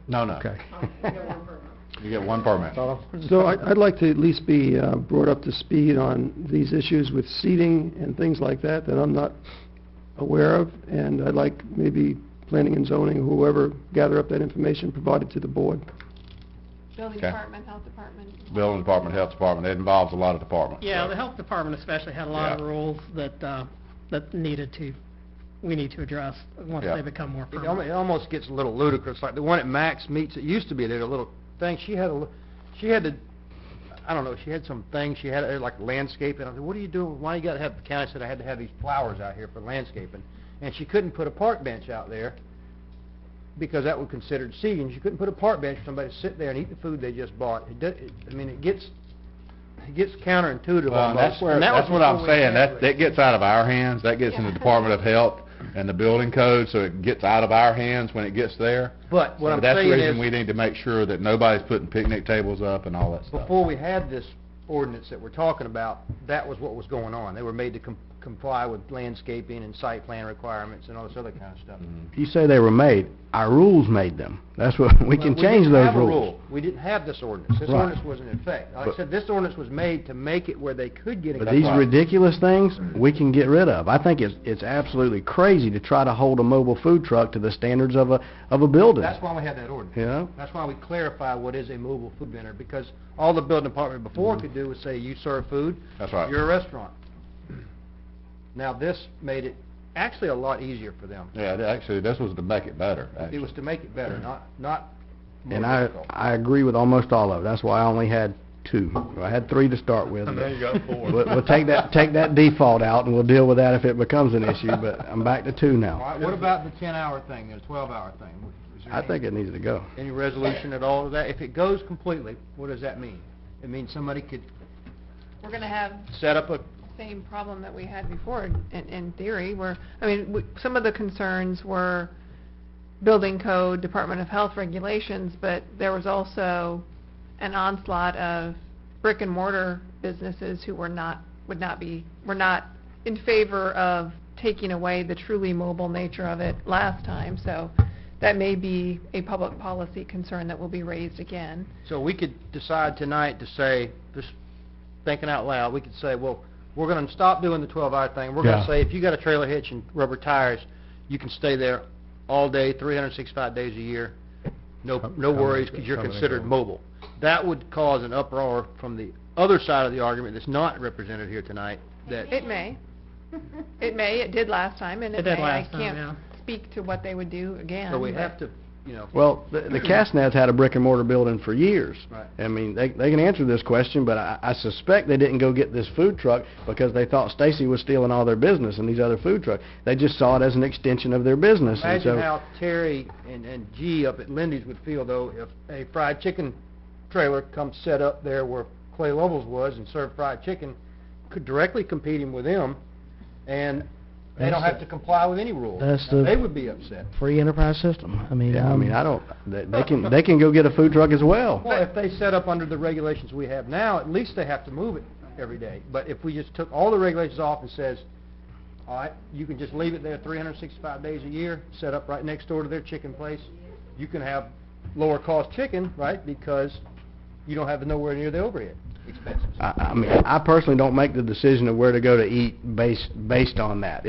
No. Okay. You get one permit. So I'd like to at least be brought up to speed on these issues with seating and things like that I'm not aware of, and I'd like maybe planning and zoning, whoever, gather up that information, provide it to the board. Building Okay. department, health department. Building department, health department, it involves a lot of departments. Yeah, so. the health department especially had a lot of Yeah. rules that we need to address once Yeah. they become more It permanent. almost gets a little ludicrous, like the one at Max Meats, it used to be there, a little thing, she had to, I don't know, she had some thing, she had like landscaping, I said, what are you doing, why you gotta have, the county said I had to have these flowers out here for landscaping, and she couldn't put a park bench out there, because that was considered seating, she couldn't put a park bench for somebody to sit there and eat the food they just bought. I mean, it gets, it gets counterintuitive Well, almost. that's where, and that was that's what I'm before we saying, had that gets out of our hands, that gets in the Department of Health and the building code, so it gets out of our hands when it gets there. But what So I'm that's the saying reason is, we need to make sure that nobody's putting picnic tables up and all that stuff. before we had this ordinance that we're talking about, that was what was going on. They were made to comply with landscaping and site plan requirements and all this other kind of stuff. You say they were made, our rules made them. That's what, we can Well, change didn't those have a rules. rule. We didn't have this ordinance. This Right. ordinance wasn't in effect. Like I But- said, this ordinance was made to make it where they could get. But a- these ridiculous things, we can get rid of. I think it's absolutely crazy to try to hold a mobile food truck to the standards of a building. That's why we had that ordinance. You know? That's why we clarify what is a mobile food vendor, because all the building department before could do was say, you serve food, That's right. you're a restaurant. Now, this made it actually a lot easier for them. Yeah, actually, this was to make it better, It actually. was to make it better, not more And difficult. I agree with almost all of it. That's why I only had 2. I had 3 to start with. And but then you got 4. We'll take that default out, and we'll deal with that if it becomes an issue, but I'm back to 2 All now. right, what about the 10-hour thing, the 12-hour thing? Is there I think it needs to go. any resolution at all to that? If it goes completely, what does that mean? It means somebody could We're gonna have set up a, same problem that we had before, in theory, where, I mean, some of the concerns were building code, Department of Health regulations, but there was also an onslaught of brick and mortar businesses who were not in favor of taking away the truly mobile nature of it last time, so that may be a public policy concern that will be raised again. so we could decide tonight to say, just thinking out loud, we could say, well, we're gonna stop doing the 12-hour thing. We're gonna Yeah. say, if you got a trailer hitch and rubber tires, you can stay there all day, 365 days a year, no Come- worries, because you're come and considered go. mobile. That would cause an uproar from the other side of the argument that's not represented here tonight, that, It may. It did last time, and It it did may. last I time, yeah. can't speak to what they would do again. so we but- have to, Well, the Castnets had a brick and mortar building for years. Right. I mean, they can answer this question, but I suspect they didn't go get this food truck because they thought Stacy was stealing all their business and these other food trucks. They just saw it as an extension of their business. And imagine so, how Terry and G up at Lindy's would feel, though, if a fried chicken trailer comes set up there where Clay Lovell's was and served fried chicken, could directly competing with them, and they don't have to comply with any rules. That's Now, the- they would be upset. Free enterprise system. I mean, yeah, I mean, I don't, they can go get a food truck as well. Well, if they set up under the regulations we have now, at least they have to move it every day. But if we just took all the regulations off and says, all right, you can just leave it there 365 days a year, set up right next door to their chicken place, you can have lower cost chicken, right, because you don't have nowhere near the overhead expenses. I mean, I personally don't make the decision of where to go to eat based on that.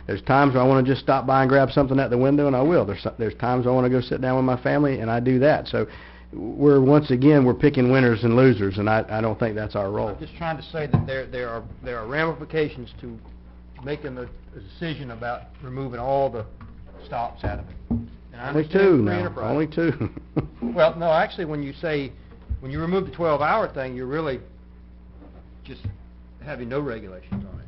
There's times where I want to just stop by and grab something at the window, and I will. There's times I want to go sit down with my family, and I do that. So once again, we're picking winners and losers, and I don't think that's our role. I'm just trying to say that there are ramifications to making a decision about removing all the stops out of it. And I Only understand 2 free now, enterprise. only 2. Well, no, actually, when you remove the 12-hour thing, you're really just having no regulations on it.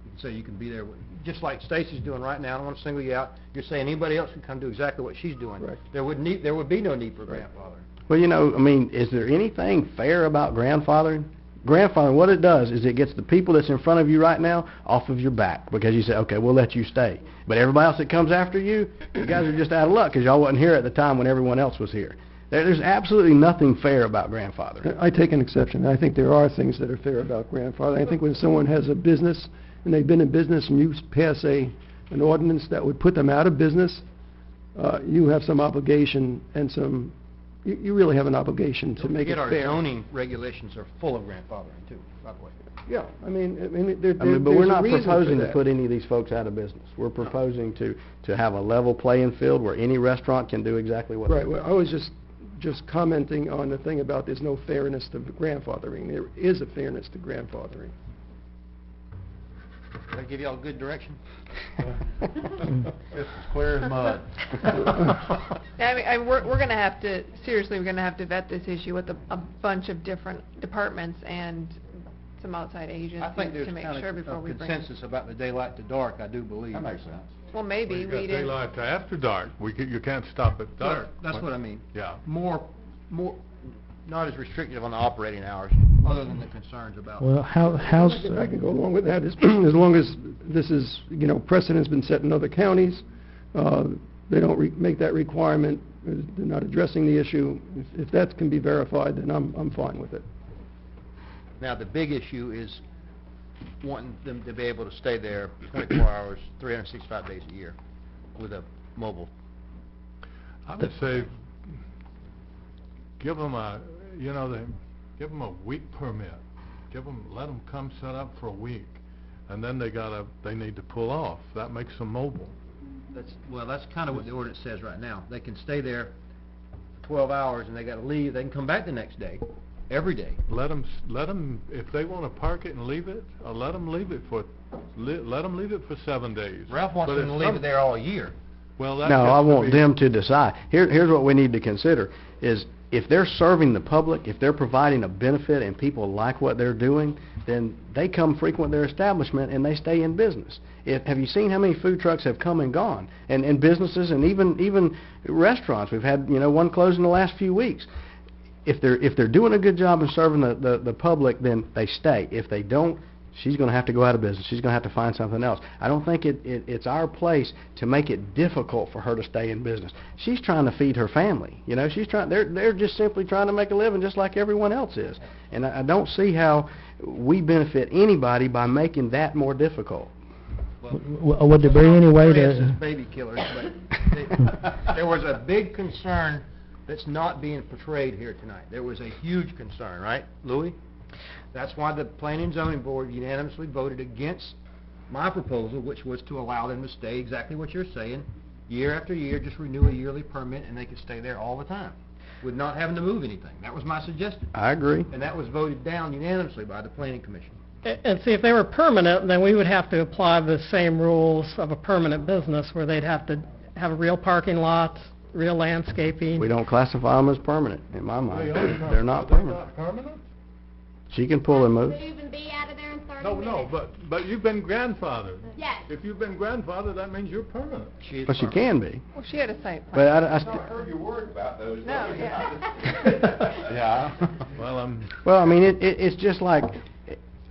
You can say you can be there, just like Stacy's doing right now. I don't want to single you out. You're saying anybody else can come do exactly what she's doing. Right. There would be no need for grandfather. Well, I mean, is there anything fair about grandfathering? Grandfathering, what it does is it gets the people that's in front of you right now off of your back, because you say, okay, we'll let you stay. But everybody else that comes after you, you guys are just out of luck, because y'all wasn't here at the time when everyone else was here. There's absolutely nothing fair about grandfathering. I take an exception. I think there are things that are fair about grandfathering. I think when someone has a business, and they've been in business, and you pass an ordinance that would put them out of business, you have some obligation and you really have an obligation to make it Our fair. zoning regulations are full of grandfathering, too, by the way. Yeah, I mean, But there's we're a not reason for proposing to that. put any of these folks out of business. We're proposing to have a level playing field where any restaurant can do exactly what they Right, want. well, I was just commenting on the thing about there's no fairness to grandfathering. There is a fairness to grandfathering. Did I give y'all good direction? It's as clear as mud. I mean, we're gonna have to, seriously, we're gonna have to vet this issue with a bunch of different departments and some outside I agencies think there's to make kind sure before of we bring. consensus about the daylight to dark, I do believe. That makes sense. Well, maybe You we got didn't. daylight to after dark. You can't stop at dark. That's what I mean. Yeah. More, not as restrictive on the operating hours, other than the concerns about. Well, how's, I can go along with that, as long as this is, precedent's been set in other counties, they don't make that requirement, they're not addressing the issue. If that can be verified, then I'm fine with it. Now, the big issue is wanting them to be able to stay there 24 hours, 365 days a year with a mobile. I would say, give them a, give them a week permit. Let them come set up for a week, and then they need to pull off. That makes them mobile. That's kind of what the ordinance says right now. They can stay there 12 hours and they gotta leave. They can come back the next day, every day. Let them, if they want to park it and leave it, let them leave it for 7 days. Ralph wants But them if to leave it there all year. Well, that No, gets I to want be- them to decide. Here's what we need to consider, is if they're serving the public, if they're providing a benefit and people like what they're doing, then they come frequent their establishment and they stay in business. Have you seen how many food trucks have come and gone? And businesses and even restaurants. We've had, one closed in the last few weeks. If they're doing a good job in serving the public, then they stay. If they don't, she's going to have to go out of business. She's going to have to find something else. I don't think it's our place to make it difficult for her to stay in business. She's trying to feed her family. They're just simply trying to make a living just like everyone else is. And I don't see how we benefit anybody by making that more difficult. would there be any way Experience to, as baby killers, but there was a big concern that's not being portrayed here tonight. There was a huge concern, right, Louis? That's why the Planning and Zoning Board unanimously voted against my proposal, which was to allow them to stay exactly what you're saying, year after year, just renew a yearly permit, and they could stay there all the time, with not having to move anything. That was my suggestion. I agree. And that was voted down unanimously by the Planning Commission. And see, if they were permanent, then we would have to apply the same rules of a permanent business, where they'd have to have a real parking lot, real landscaping. We don't classify them as permanent, in my mind. They are They're not They're permanent. not permanent? She can pull and move. Could even be out of there in 30 No, minutes. but you've been grandfathered. Yes. If you've been grandfathered, that means you're permanent. She is But she permanent. can be. Well, she had a site But plan. I heard your word about those. No, yeah. Yeah. Well, I mean, it's just like,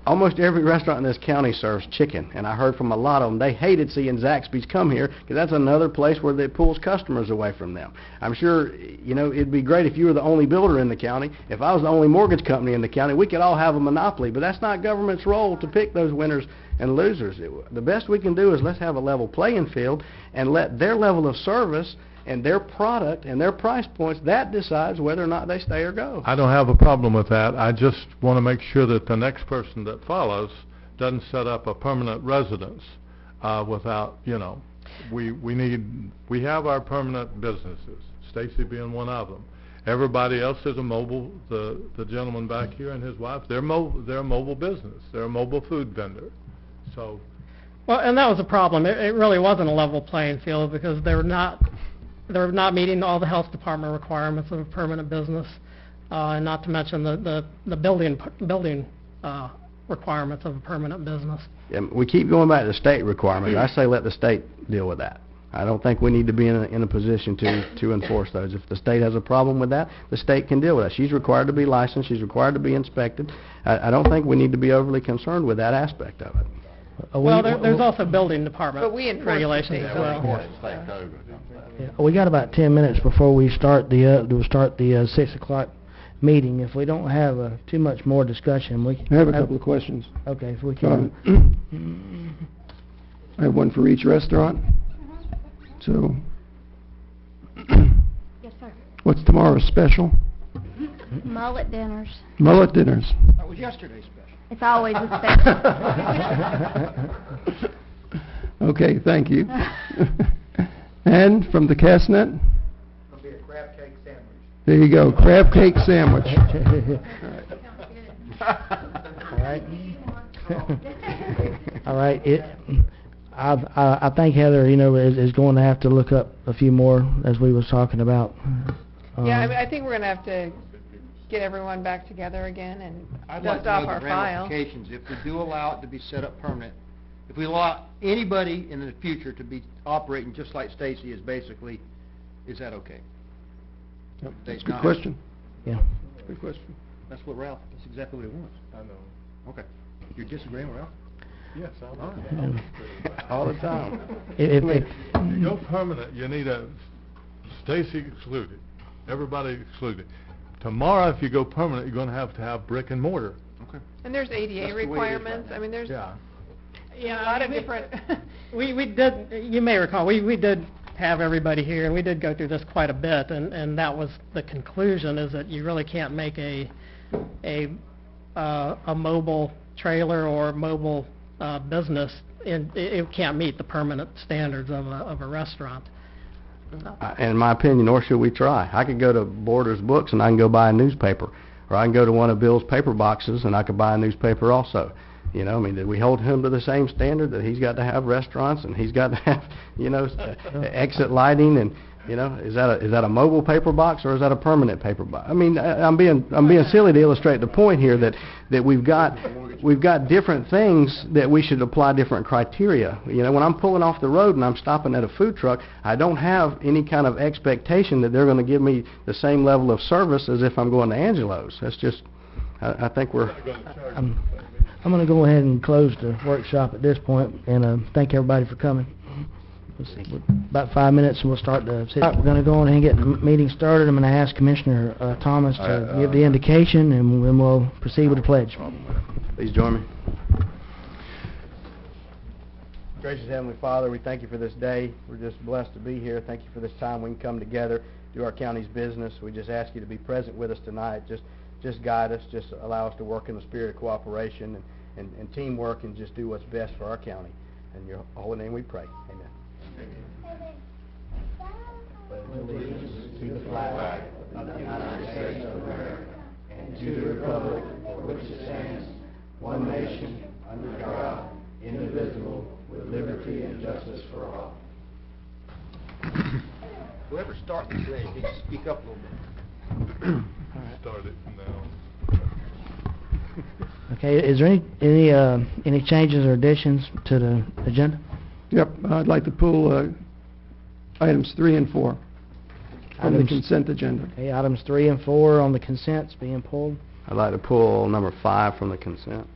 almost every restaurant in this county serves chicken, and I heard from a lot of them, they hated seeing Zaxby's come here, because that's another place where it pulls customers away from them. I'm sure, it'd be great if you were the only builder in the county. If I was the only mortgage company in the county, we could all have a monopoly, but that's not government's role to pick those winners and losers. The best we can do is let's have a level playing field and let their level of service and their product and their price points, that decides whether or not they stay or go. I don't have a problem with that. I just want to make sure that the next person that follows doesn't set up a permanent residence without, we have our permanent businesses, Stacy being one of them. Everybody else is a mobile, the gentleman back here and his wife, they're a mobile business. They're a mobile food vendor. So, Well, and that was a problem. It really wasn't a level playing field, because they're not meeting all the health department requirements of a permanent business, and not to mention the building requirements of a permanent business. And we keep going back to the state requirements. I say let the state deal with that. I don't think we need to be in a position to enforce those. If the state has a problem with that, the state can deal with that. She's required to be licensed. She's required to be inspected. I don't think we need to be overly concerned with that aspect of it. Well, there's also building department But we enforce the regulations state as code. well. Yeah, we got about 10 minutes before we start the 6 o'clock meeting. If we don't have too much more discussion, we can... I have a couple of questions. Okay, if we can... I have one for each restaurant. So, Yes, sir. what's tomorrow's special? Mullet dinners. Mullet dinners. That was yesterday's special. It's always a special. Okay, thank you. And from the Castnet? It'll be a crab cake sandwich. There you go, crab cake sandwich. All right. All right. I think Heather, is going to have to look up a few more, as we was talking about. Yeah, I think we're going to have to get everyone back together again and I'd like dust to off know our the file. ramifications. If we do allow it to be set up permanent, if we allow anybody in the future to be operating just like Stacy is basically, is that okay? That's a good question. Yeah. Good question. That's what Ralph, that's exactly what he wants. I know. Okay. You're disagreeing with Ralph? Yes, All the time. If, If you go permanent, you need Stacy excluded, everybody excluded. Tomorrow, if you go permanent, you're gonna have to have brick and mortar. Okay. And there's That's ADA the way it is right requirements, now. I mean, there's Yeah. Yeah, a lot of we- different... We did, you may recall, we did have everybody here, and we did go through this quite a bit, and that was the conclusion, is that you really can't make a mobile trailer or mobile business, it can't meet the permanent standards of a restaurant. In my opinion, nor should we try. I could go to Borders Books and I can go buy a newspaper, or I can go to one of Bill's paper boxes and I could buy a newspaper also. You know, I mean, did we hold him to the same standard that he's got to have restaurants and he's got to have, you know, exit lighting and, you know, is that a mobile paper box or is that a permanent paper box? I mean, I'm being silly to illustrate the point here that we've got different things that we should apply different criteria. You know, when I'm pulling off the road and I'm stopping at a food truck, I don't have any kind of expectation that they're going to give me the same level of service as if I'm going to Angelo's. That's just, I think we're... I'm going to go ahead and close the workshop at this point, and thank everybody for coming. About 5 minutes, and we'll start the... We're going to go on and get the meeting started. I'm going to ask Commissioner Thomas to give the indication, and then we'll proceed with the pledge. Please join me. Gracious Heavenly Father, we thank you for this day. We're just blessed to be here. Thank you for this time we can come together, do our county's business. We just ask you to be present with us tonight. Just guide us. Just allow us to work in the spirit of cooperation and teamwork, and just do what's best for our county. In your holy name we pray. Amen. Pledge allegiance to the flag of the United States of America and to the republic for which it stands, one nation, under God, indivisible, with liberty and justice for all. Whoever starts the pledge needs to speak up a little bit. Start it now. Okay, is there any changes or additions to the agenda? Yep, I'd like to pull items 3 and 4 from the Items- consent agenda. Okay, items 3 and 4 on the consents being pulled. I'd like to pull number 5 from the consent.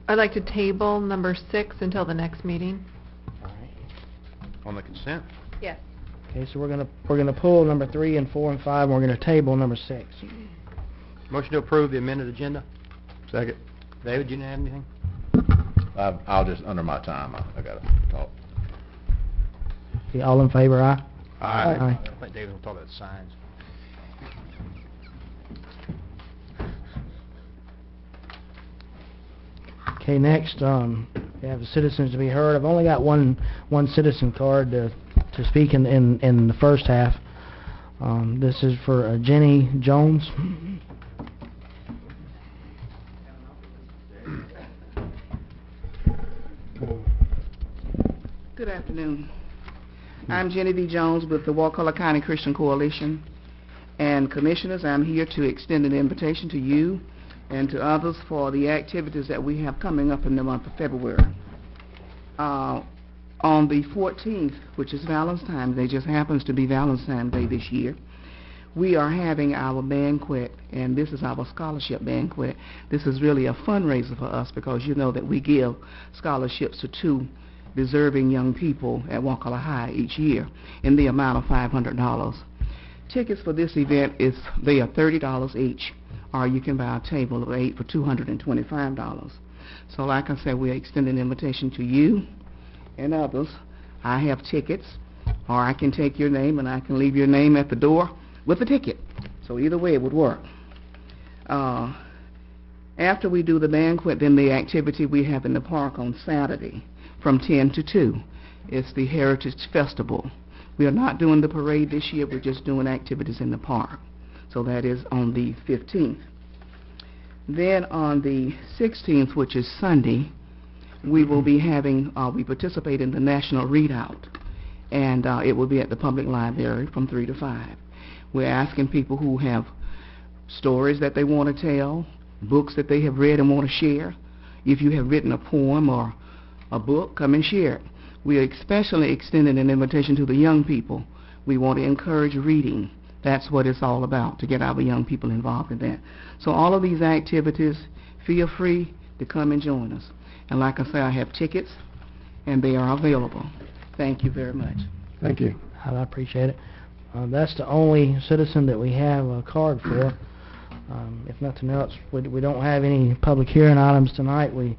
I'd like to table number 6 until the next meeting. All right. On the consent? Yes. Okay, so we're gonna pull number 3 and 4 and 5, and we're gonna table number 6. Motion to approve the amended agenda. Second. David, you didn't have anything? I'll just, under my time, I gotta talk. Okay, all in favor, aye? I think David will talk about the signs. Okay, next, we have the citizens to be heard. I've only got one citizen card to speak in the first half. This is for Jenny Jones. Good afternoon. I'm Jenny B. Jones with the Wakulla County Christian Coalition. And Commissioners, I'm here to extend an invitation to you and to others for the activities that we have coming up in the month of February. On the 14th, which is Valentine's Day, just happens to be Valentine's Day this year, we are having our banquet, and this is our scholarship banquet. This is really a fundraiser for us because you know that we give scholarships to 2 deserving young people at Wakulla High each year in the amount of $500. Tickets for this event they are $30 each, or you can buy a table of 8 for $225. So like I said, we're extending an invitation to you and others. I have tickets, or I can take your name and I can leave your name at the door with a ticket. So either way it would work. After we do the banquet, then the activity we have in the park on Saturday from 10 to 2. It's the Heritage Festival. We are not doing the parade this year, we're just doing activities in the park. So that is on the 15th. Then on the 16th, which is Sunday, we will be having, we participate in the National Readout, and it will be at the public library from 3 to 5. We're asking people who have stories that they want to tell, books that they have read and want to share. If you have written a poem or a book, come and share it. We are especially extending an invitation to the young people. We want to encourage reading That's what it's all about, to get our young people involved in that. So all of these activities, feel free to come and join us. And like I say, I have tickets, and they are available. Thank you very much. Thank you. I appreciate it. That's the only citizen that we have a card for. If nothing else, we don't have any public hearing items tonight. We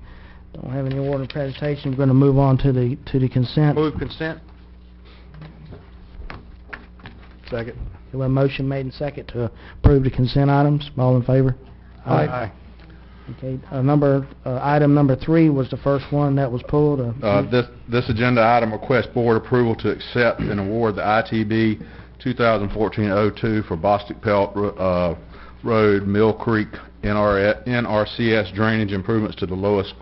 don't have any order of presentation. We're going to move on to the consent. Move consent. Second. We have a motion made and second to approve the consent items. All in favor? Aye. Okay. Item number 3 was the first one that was pulled. This agenda item requests board approval to accept and award the ITB 2014-02 for Bostic Pelt Road, Mill Creek, NRCS drainage improvements to the lowest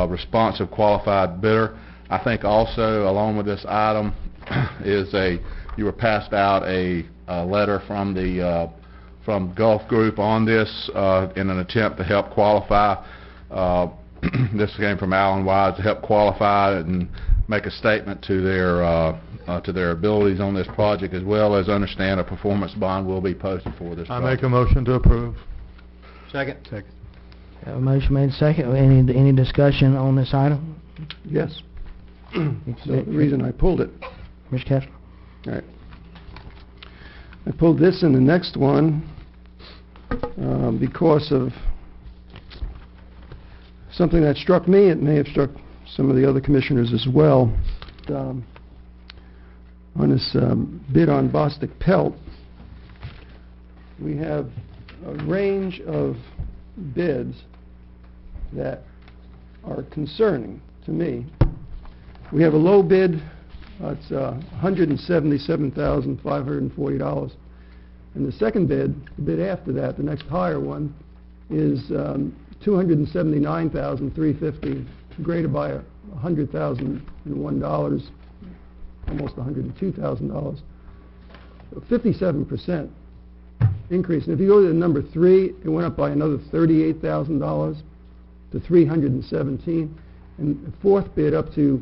responsive qualified bidder. I think also, along with this item, you were passed out a letter from the Gulf Group on this in an attempt to help qualify. This came from Alan Wise to help qualify and make a statement to their abilities on this project, as well as understand a performance bond will be posted for this I project. make a motion to approve. Second. Have a motion made and second. Any discussion on this item? Yes. So the reason I pulled it. Mr. Kessler? All right. I pulled this and the next one because of something that struck me. It may have struck some of the other commissioners as well. On this bid on Bostic Pelt, we have a range of bids that are concerning to me. We have a low bid. It's $177,540. And the second bid, the bid after that, the next higher one, is $279,350, greater by $100,001, almost $102,000. 57% increase. And if you go to the number 3, it went up by another $38,000 to $317,000, and the fourth bid up to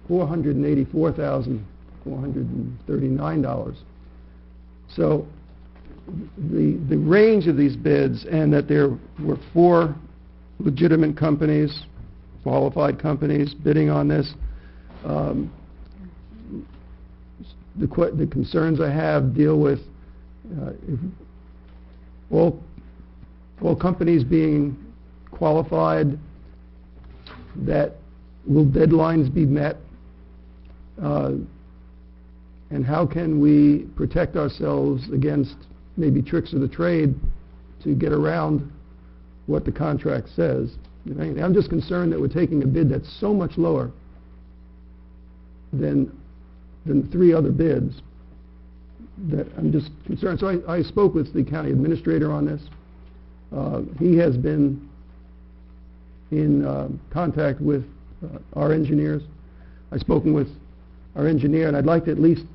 $484,439. So the range of these bids, and that there were 4 legitimate companies, qualified companies bidding on this. The concerns I have deal with if all companies being qualified, that will deadlines be met? And how can we protect ourselves against maybe tricks of the trade to get around what the contract says? I'm just concerned that we're taking a bid that's so much lower than the 3 other bids, that I'm just concerned. So I spoke with the county administrator on this. He has been in contact with our engineers. I've spoken with our engineer, and I'd like to at least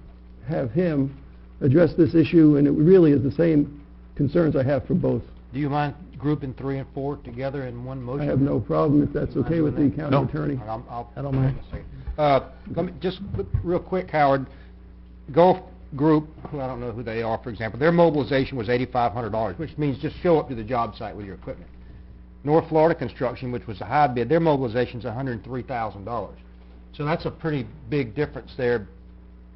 have him address this issue, and it really is the same concerns I have for both. Do you mind grouping 3 and 4 together in one motion? I have no problem if that's okay with the county attorney. I don't mind. Let me just real quick, Howard. Gulf Group, who I don't know who they are, for example, their mobilization was $8,500, which means just show up to the job site with your equipment. North Florida Construction, which was a high bid, their mobilization is $103,000. So that's a pretty big difference there,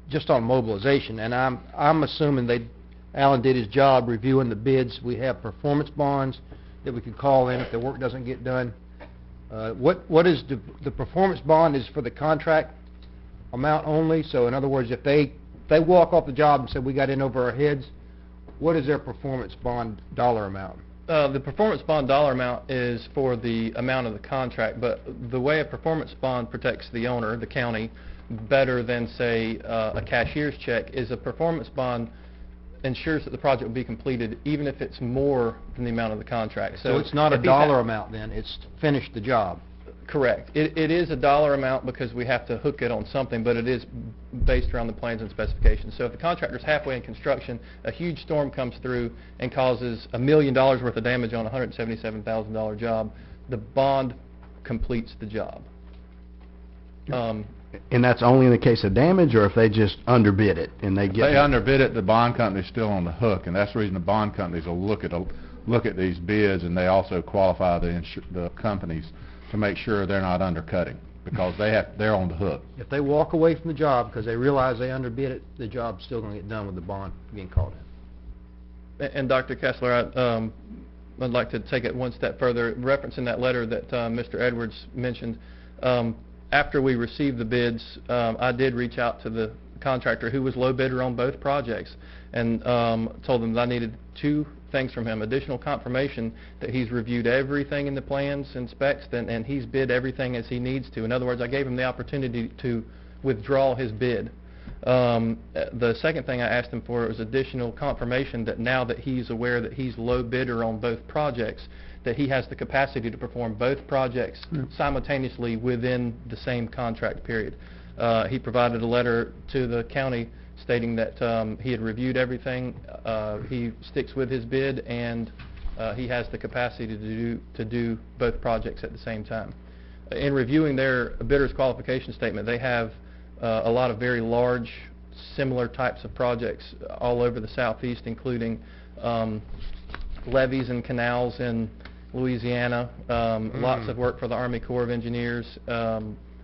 just on mobilization. And I'm assuming Alan did his job reviewing the bids. We have performance bonds that we could call in if the work doesn't get done. What is the performance bond is for the contract amount only. So in other words, if they walk off the job and say we got in over our heads, what is their performance bond dollar amount? The performance bond dollar amount is for the amount of the contract, but the way a performance bond protects the owner, the county, better than, say, a cashier's check, is a performance bond ensures that the project will be completed even if it's more than the amount of the contract. So it's not a dollar amount then, it's finish the job. Correct. It is a dollar amount because we have to hook it on something, but it is based around the plans and specifications. So if the contractor's halfway in construction, a huge storm comes through and causes $1 million worth of damage on a $177,000 job, the bond completes the job. And that's only in the case of damage, or if they just underbid it and they If get... they underbid it, the bond company's still on the hook, and that's the reason the bond companies will look at these bids, and they also qualify the companies to make sure they're not undercutting, because they're on the hook. If they walk away from the job because they realize they underbid it, the job's still gonna get done with the bond being called in. And Dr. Kessler, I'd like to take it one step further, referencing that letter that Mr. Edwards mentioned. After we received the bids, I did reach out to the contractor who was low bidder on both projects, and told them that I needed two things from him: additional confirmation that he's reviewed everything in the plans and specs, and he's bid everything as he needs to. In other words, I gave him the opportunity to withdraw his bid. The second thing I asked him for was additional confirmation that now that he's aware that he's low bidder on both projects, that he has the capacity to perform both projects simultaneously within the same contract period. He provided a letter to the county stating that he had reviewed everything, he sticks with his bid, and he has the capacity to do both projects at the same time. In reviewing their bidder's qualification statement, they have a lot of very large, similar types of projects all over the southeast, including levees and canals in Louisiana, lots of work for the Army Corps of Engineers,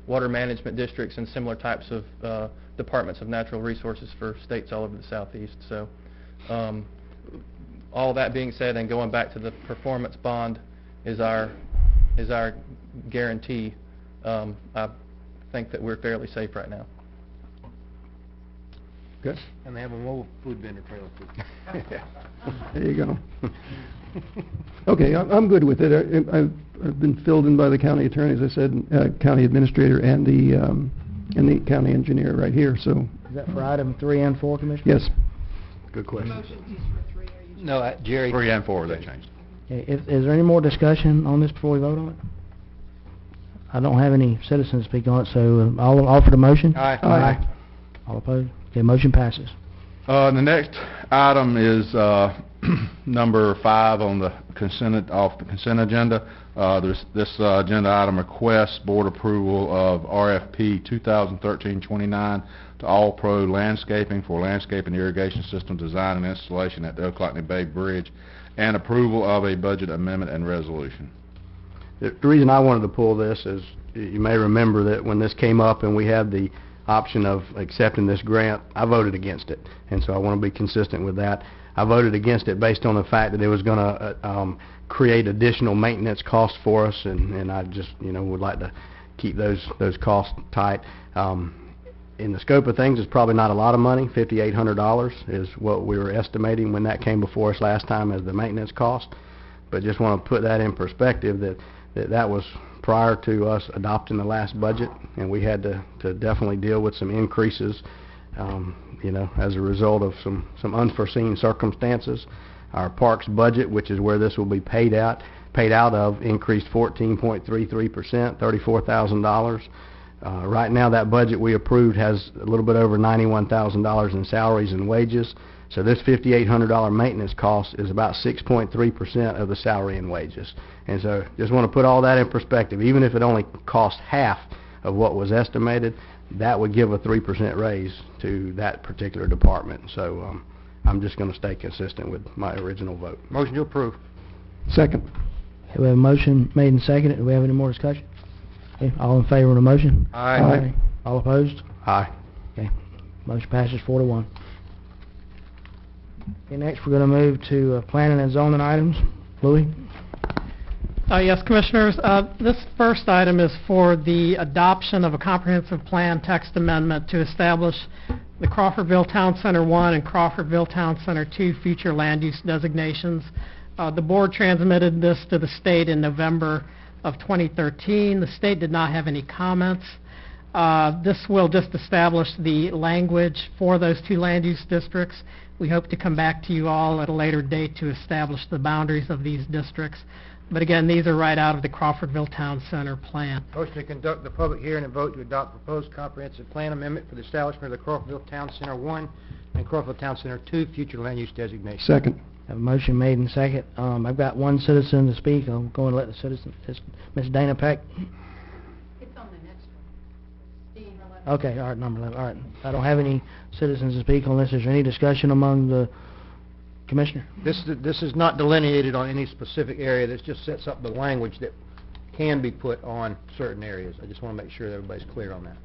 water management districts, and similar types of departments of natural resources for states all over the southeast. So all that being said, and going back to the performance bond is our guarantee, I think that we're fairly safe right now. Good. And they have a mobile food vendor trailer too. There you go. Okay, I'm good with it. I've been filled in by the county attorney, as I said, county administrator, and the county engineer right here, so... Is that for item 3 and 4, Commissioner? Yes. Good question. No, Jerry. 3 and 4 they changed. Okay, is there any more discussion on this before we vote on it? I don't have any citizens speak on it, so all for the motion? Aye. Aye. All opposed? Okay, motion passes. The next item is number 5 on the consent agenda. This agenda item requests board approval of RFP 2013-29 to All Pro Landscaping for landscape and irrigation system design and installation at the Ocklawaha Bay Bridge, and approval of a budget amendment and resolution. The reason I wanted to pull this is, you may remember that when this came up and we had the option of accepting this grant, I voted against it, and so I want to be consistent with that. I voted against it based on the fact that it was going to create additional maintenance costs for us, and I just, would like to keep those costs tight. In the scope of things, it's probably not a lot of money. $5,800 is what we were estimating when that came before us last time as the maintenance cost. But just want to put that in perspective, that was prior to us adopting the last budget, and we had to definitely deal with some increases, as a result of some unforeseen circumstances. Our parks budget, which is where this will be paid out of, increased 14.33%, $34,000. Right now, that budget we approved has a little bit over $91,000 in salaries and wages. So this $5,800 maintenance cost is about 6.3% of the salary and wages. And so just want to put all that in perspective. Even if it only cost half of what was estimated, that would give a 3% raise to that particular department. So I'm just going to stay consistent with my original vote. Motion to approve. Second. Okay, we have a motion made and seconded. Do we have any more discussion? Okay, all in favor of the motion? Aye. Aye. All opposed? Aye. Okay, motion passes 4-1. Okay, next we're going to move to planning and zoning items. Louis? Yes, Commissioners. This first item is for the adoption of a comprehensive plan text amendment to establish the Crawfordville Town Center 1 and Crawfordville Town Center 2 future land use designations. The board transmitted this to the state in November of 2013. The state did not have any comments. This will just establish the language for those two land use districts. We hope to come back to you all at a later date to establish the boundaries of these districts. But again, these are right out of the Crawfordville Town Center plan. Motion to conduct the public hearing and vote to adopt proposed comprehensive plan amendment for the establishment of the Crawfordville Town Center 1 and Crawfordville Town Center 2 future land use designations. Second. Have a motion made and second. I've got one citizen to speak. I'll go and let the citizen, Ms. Dana Peck. It's on the next one. Okay, all right, number 11, all right. I don't have any citizens to speak on this. Is there any discussion among the commissioner? This is not delineated on any specific area. This just sets up the language that can be put on certain areas. I just want to make sure that everybody's clear on that.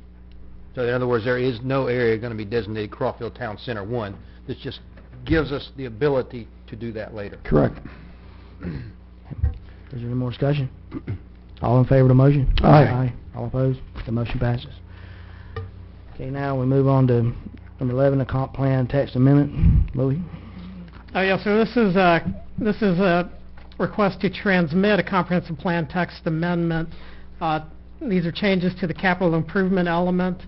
So in other words, there is no area going to be designated Crawford Town Center 1. This just gives us the ability to do that later. Correct. Is there any more discussion? All in favor of the motion? Aye. All opposed? The motion passes. Okay, now we move on to number 11, the comp plan text amendment. Louis? Yeah, so this is a request to transmit a comprehensive plan text amendment. These are changes to the capital improvement element.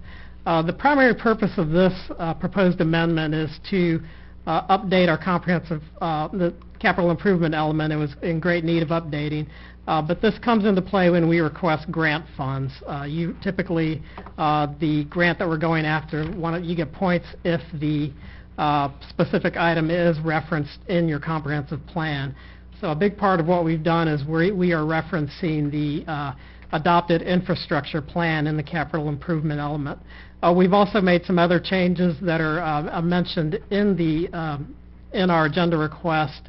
The primary purpose of this proposed amendment is to update our comprehensive, the capital improvement element. It was in great need of updating. But this comes into play when we request grant funds. You typically, the grant that we're going after, you get points if the specific item is referenced in your comprehensive plan. So a big part of what we've done is we are referencing the adopted infrastructure plan in the capital improvement element. We've also made some other changes that are mentioned in our agenda request,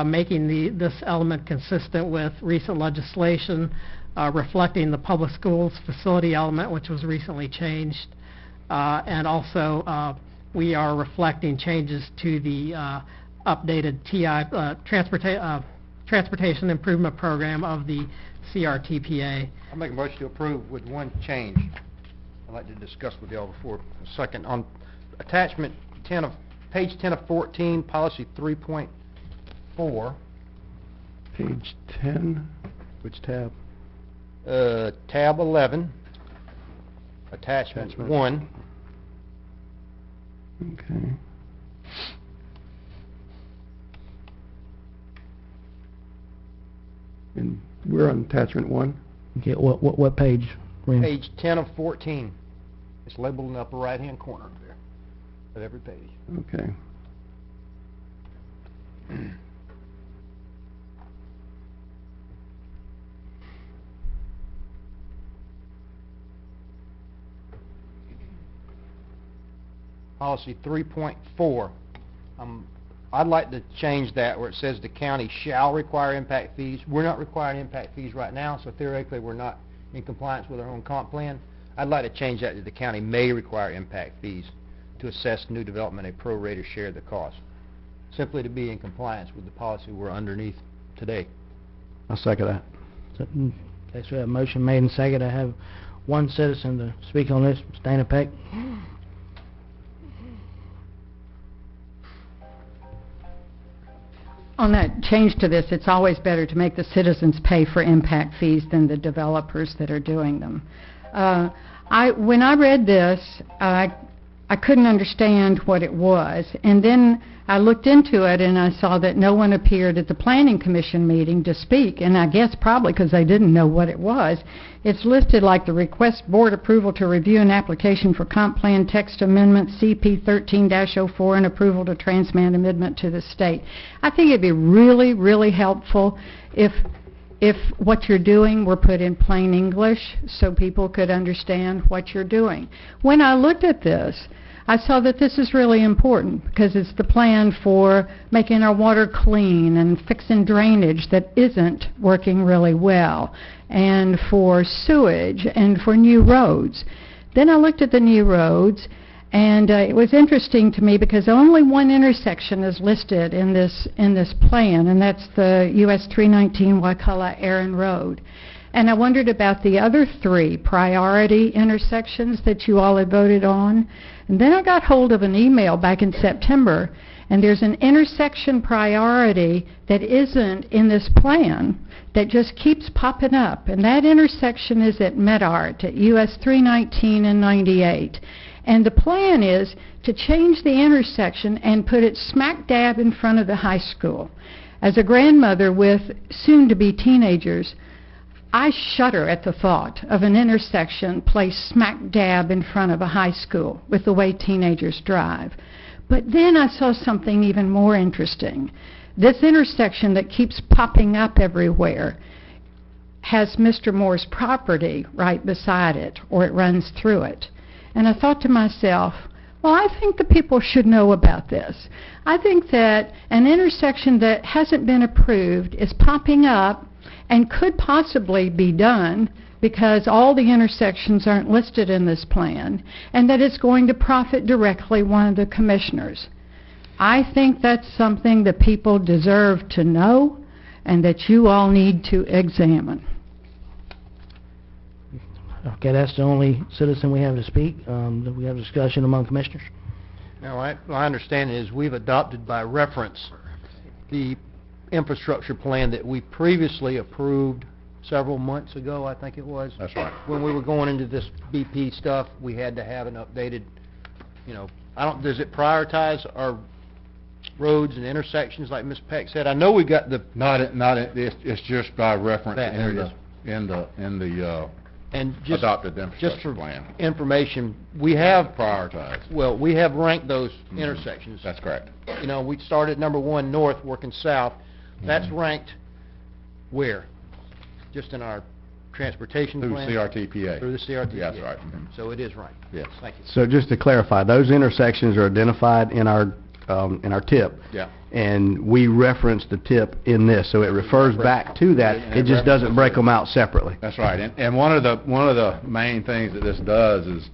making this element consistent with recent legislation, reflecting the public schools facility element, which was recently changed, and also we are reflecting changes to the updated Transportation Improvement Program of the CRTPA. I'll make a motion to approve with one change I'd like to discuss with y'all before a second. On attachment 10 of, page 10 of 14, policy 3.4. Page 10, which tab? Tab 11, attachment 1. Okay. And we're on attachment 1. Okay, what page? Ren? Page 10 of 14. It's labeled in the upper right-hand corner there of every page. Okay. Policy 3.4. I'd like to change that where it says the county shall require impact fees. We're not requiring impact fees right now, so theoretically we're not in compliance with our own comp plan. I'd like to change that to the county may require impact fees to assess new development a pro-rata share of the cost, simply to be in compliance with the policy we're underneath today. I'll second that. Okay, so we have a motion made and seconded. I have one citizen to speak on this, Dana Peck. On that change to this, it's always better to make the citizens pay for impact fees than the developers that are doing them. When I read this, I couldn't understand what it was, and then I looked into it and I saw that no one appeared at the Planning Commission meeting to speak, and I guess probably because they didn't know what it was. It's listed like the request board approval to review an application for comp plan text amendment CP 13-04 and approval to transmit amendment to the state. I think it'd be really, really helpful if what you're doing were put in plain English so people could understand what you're doing. When I looked at this, I saw that this is really important because it's the plan for making our water clean and fixing drainage that isn't working really well, and for sewage and for new roads. Then I looked at the new roads, and it was interesting to me because only one intersection is listed in this plan, and that's the US 319 Wakulla Aaron Road. And I wondered about the other 3 priority intersections that you all had voted on. And then I got hold of an email back in September, and there's an intersection priority that isn't in this plan that just keeps popping up. And that intersection is at Medart at US 319 and 98. And the plan is to change the intersection and put it smack dab in front of the high school. As a grandmother with soon-to-be teenagers, I shudder at the thought of an intersection placed smack dab in front of a high school with the way teenagers drive. But then I saw something even more interesting. This intersection that keeps popping up everywhere has Mr. Moore's property right beside it, or it runs through it. And I thought to myself, well, I think the people should know about this. I think that an intersection that hasn't been approved is popping up and could possibly be done because all the intersections aren't listed in this plan, and that it's going to profit directly one of the commissioners. I think that's something that people deserve to know and that you all need to examine. Okay, that's the only citizen we have to speak. Do we have discussion among commissioners? Now, my understanding is we've adopted by reference the infrastructure plan that we previously approved several months ago, I think it was. That's right. When we were going into this BP stuff, we had to have an updated, does it prioritize our roads and intersections like Ms. Peck said? I know we got the... It's just by reference There it is. in the And just, adopted just infrastructure for plan. information, we have Prioritized. Well, we have ranked those intersections. That's correct. We started number 1 north, working south. That's ranked where? Just in our transportation Through plan? CRTPA. Through the CRTPA. Yeah, that's right. Mhm. So it is ranked. Yes. Thank you. So just to clarify, those intersections are identified in our tip. Yeah. And we reference the tip in this, so it refers back to that. And It just doesn't break them out separately. That's right. And one of the main things that this does is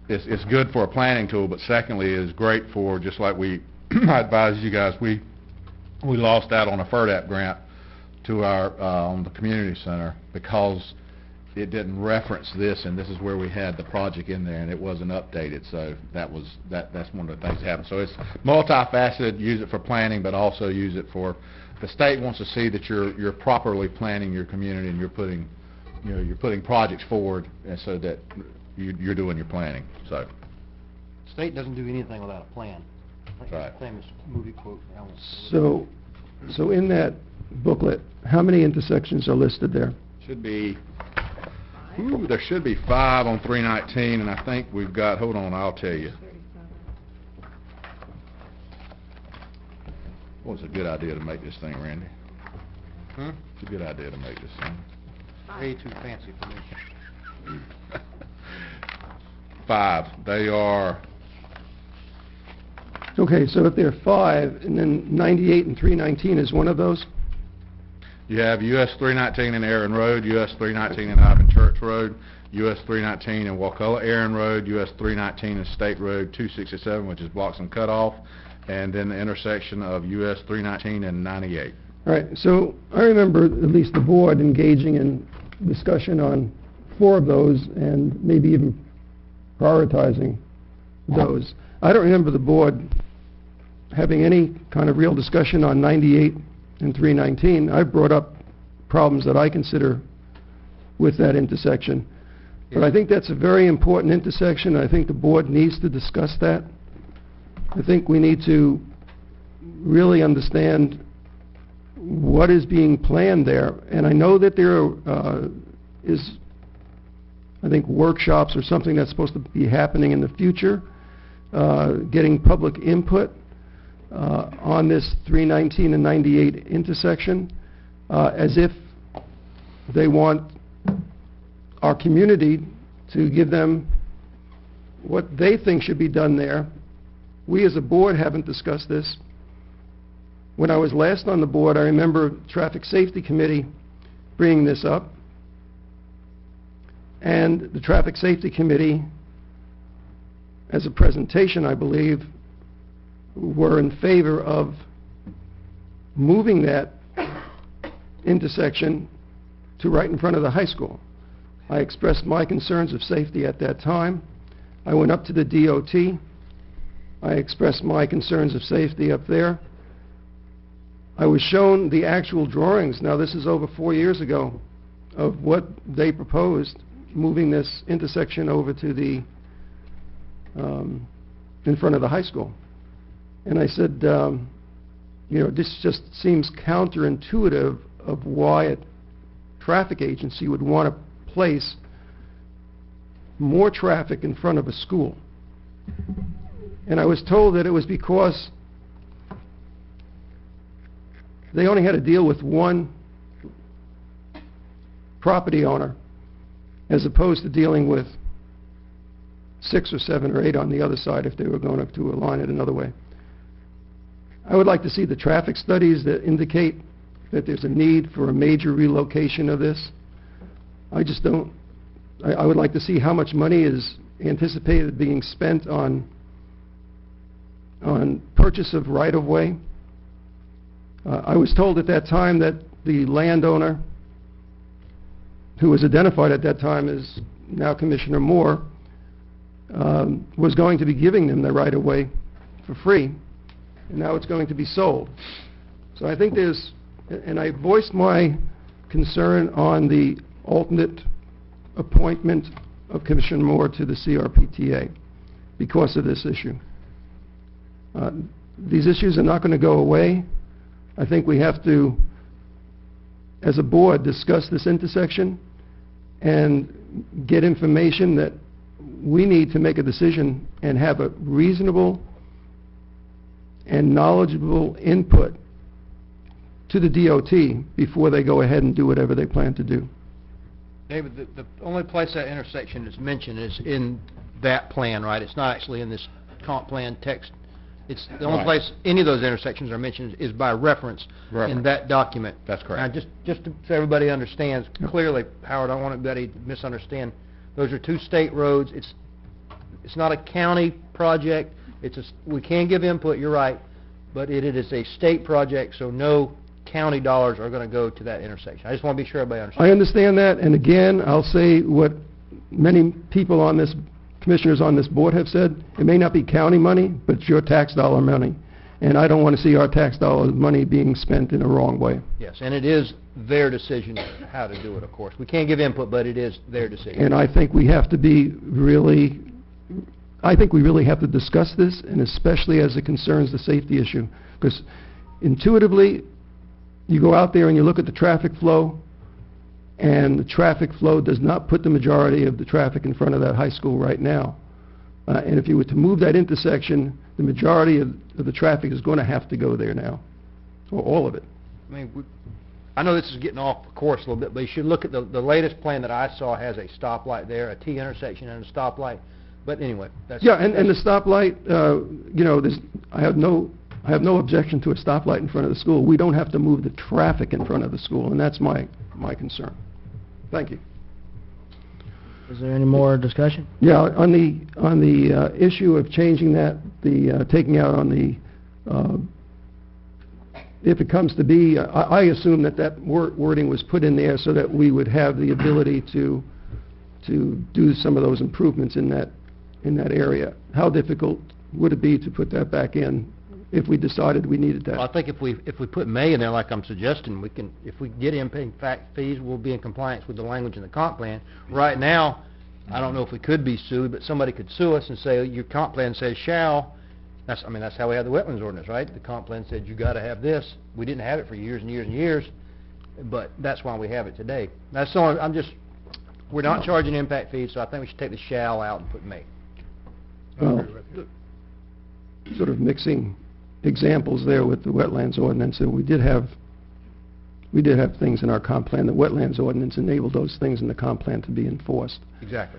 it's good for a planning tool, but secondly is great for, just like I advised you guys, we lost out on a FERDAP grant to our on the community center because it didn't reference this, and this is where we had the project in there, and it wasn't updated. So that's one of the things that happened. So it's multifaceted. Use it for planning, but also use it for the state wants to see that you're properly planning your community and you're putting projects forward, and so that you're doing your planning. So The state doesn't do anything without a plan. That's right. Famous movie quote. So in that booklet, how many intersections are listed there? should be, there should be 5 on 319, and I think we've got, hold on, I'll tell you. Well, it's a good idea to make this thing, Randy. It's a good idea to make this thing. Way too fancy for me. 5. They are, Okay, so if there are 5, and then 98 and 319 is one of those? you have US 319 in Aaron Road, US 319 in Ivan Church Road, US 319 in Wakulla Aaron Road, US 319 in State Road 267, which is Blocks and Cutoff, and then the intersection of US 319 and 98. All right, so I remember at least the board engaging in discussion on 4 of those and maybe even prioritizing those. I don't remember the board having any kind of real discussion on 98 and 319. I brought up problems that I consider with that intersection. But I think that's a very important intersection. I think the board needs to discuss that. I think we need to really understand what is being planned there. And I know that there is, I think, workshops or something that's supposed to be happening in the future, getting public input on this 319 and 98 intersection, as if they want our community to give them what they think should be done there. We as a board haven't discussed this. When I was last on the board, I remember Traffic Safety Committee bringing this up, and the Traffic Safety Committee, as a presentation, I believe, were in favor of moving that intersection to right in front of the high school. I expressed my concerns of safety at that time. I went up to the DOT. I expressed my concerns of safety up there. I was shown the actual drawings, now this is over 4 years ago, of what they proposed, moving this intersection over to the, in front of the high school. And I said, this just seems counterintuitive of why a traffic agency would want to place more traffic in front of a school. And I was told that it was because they only had to deal with one property owner as opposed to dealing with 6 or 7 or 8 on the other side if they were going to align it another way. I would like to see the traffic studies that indicate that there's a need for a major relocation of this. I just don't, I would like to see how much money is anticipated being spent on purchase of right-of-way. I was told at that time that the landowner, who was identified at that time as now Commissioner Moore, was going to be giving them the right-of-way for free, and now it's going to be sold. So I think there's, and I voiced my concern on the alternate appointment of Commissioner Moore to the CRPTA because of this issue. These issues are not going to go away. I think we have to, as a board, discuss this intersection and get information that we need to make a decision and have a reasonable and knowledgeable input to the DOT before they go ahead and do whatever they plan to do. David, the only place that intersection is mentioned is in that plan, right? It's not actually in this comp plan text. It's the only place any of those intersections are mentioned is by reference in that document. That's correct. Now, just so everybody understands clearly, Howard, I don't want anybody to misunderstand. Those are 2 state roads. It's not a county project. We can give input, you're right, but it is a state project, so no county dollars are going to go to that intersection. I just want to be sure everybody understands. I understand that, and again, I'll say what many people on this, commissioners on this board have said. It may not be county money, but it's your tax dollar money, and I don't want to see our tax dollar money being spent in a wrong way. Yes, and it is their decision how to do it, of course. We can't give input, but it is their decision. And I think we have to be really, I think we really have to discuss this, and especially as it concerns the safety issue, because intuitively, you go out there and you look at the traffic flow, and the traffic flow does not put the majority of the traffic in front of that high school right now. And if you were to move that intersection, the majority of the traffic is going to have to go there now, or all of it. I mean, I know this is getting off course a little bit, but you should look at the latest plan that I saw has a stoplight there, a T intersection and a stoplight. But anyway, that's... Yeah, and the stoplight, you know, I have no objection to a stoplight in front of the school. We don't have to move the traffic in front of the school, and that's my concern. Thank you. Is there any more discussion? Yeah, on the issue of changing that, taking out on the, if it comes to be, I assume that wording was put in there so that we would have the ability to do some of those improvements in that area. How difficult would it be to put that back in if we decided we needed that? Well, I think if we put may in there like I'm suggesting, we can, if we get impact fees, we'll be in compliance with the language in the comp plan. Right now, I don't know if we could be sued, but somebody could sue us and say, your comp plan says shall. That's how we have the wetlands ordinance, right? The comp plan said you got to have this. We didn't have it for years and years and years, but that's why we have it today. That's the only, we're not charging impact fees, so I think we should take the shall out and put may. Well, sort of mixing examples there with the wetlands ordinance, and we did have things in our comp plan. The wetlands ordinance enabled those things in the comp plan to be enforced. Exactly.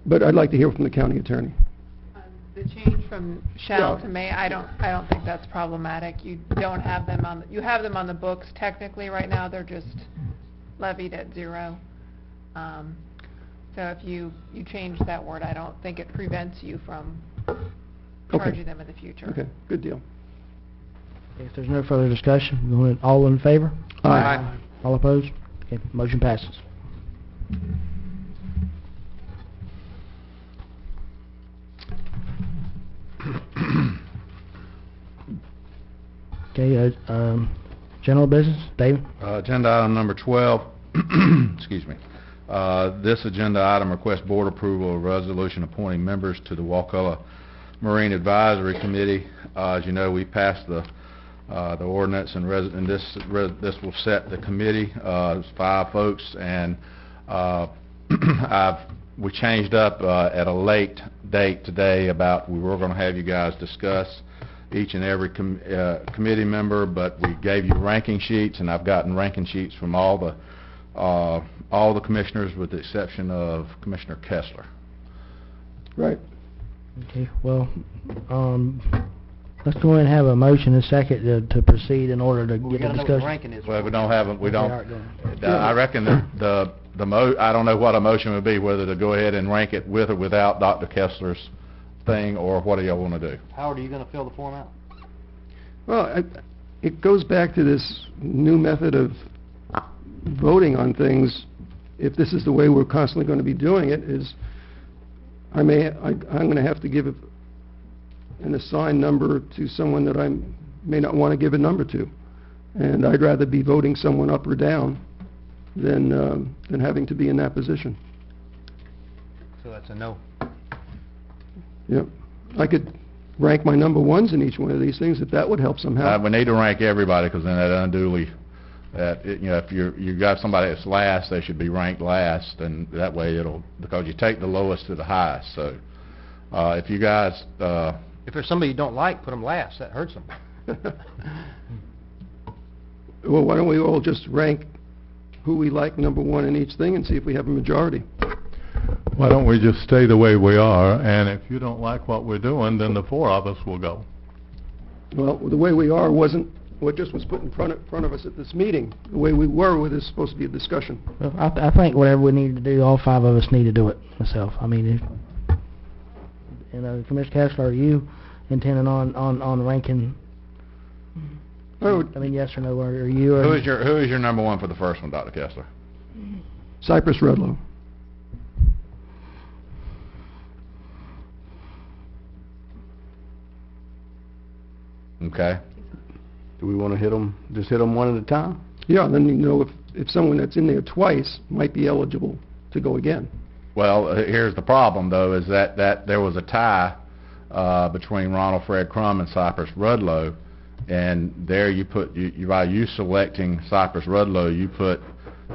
But I'd like to hear from the county attorney. The change from shall to may, I don't think that's problematic. You don't have them on, you have them on the books technically right now, they're just levied at 0. So if you change that word, I don't think it prevents you from charging them in the future. Okay, good deal. If there's no further discussion, all in favor? Aye. All opposed? Okay, motion passes. Okay, general business, David? Agenda item number 12, excuse me. This agenda item requests board approval of resolution appointing members to the Wakulla Marine Advisory Committee. As you know, we passed the ordinance, and this will set the committee. It's 5 folks, and we changed up at a late date today about we were going to have you guys discuss each and every committee member, but we gave you ranking sheets, and I've gotten ranking sheets from all the commissioners with the exception of Commissioner Kessler. Right. Okay, well, let's go ahead and have a motion and second to proceed in order to We get the gotta know what the discussion. ranking is. Well, we don't have, we don't, All right, go I reckon I don't know what a motion would be, whether to go ahead and rank it with or without Dr. Kessler's thing, or what do y'all want to do? Howard, are you gonna fill the form out? Well, it goes back to this new method of voting on things. If this is the way we're constantly going to be doing it, is I'm going to have to give an assigned number to someone that I may not want to give a number to. And I'd rather be voting someone up or down than having to be in that position. So that's a no. Yep. I could rank my number ones in each one of these things, if that would help somehow. We need to rank everybody, because then that unduly, if you got somebody that's last, they should be ranked last, and that way because you take the lowest to the highest. So, if you guys, If there's somebody you don't like, put them last. That hurts them. Well, why don't we all just rank who we like number one in each thing and see if we have a majority? Why don't we just stay the way we are, and if you don't like what we're doing, then the four of us will go. Well, the way we are wasn't what just was put in front of us at this meeting. The way we were with this is supposed to be a discussion. Well, I think whatever we need to do, all five of us need to do it myself. I mean, Commissioner Kessler, are you intending on ranking? I mean, yes or no, are you? who is your number one for the first one, Dr. Kessler? Cypress Rudlow. Okay. Do we want to just hit them one at a time? Yeah, and then you know if someone that's in there twice might be eligible to go again. Well, here's the problem, though, is that there was a tie between Ronald Fred Crum and Cypress Rudlow, and there by you selecting Cypress Rudlow, you put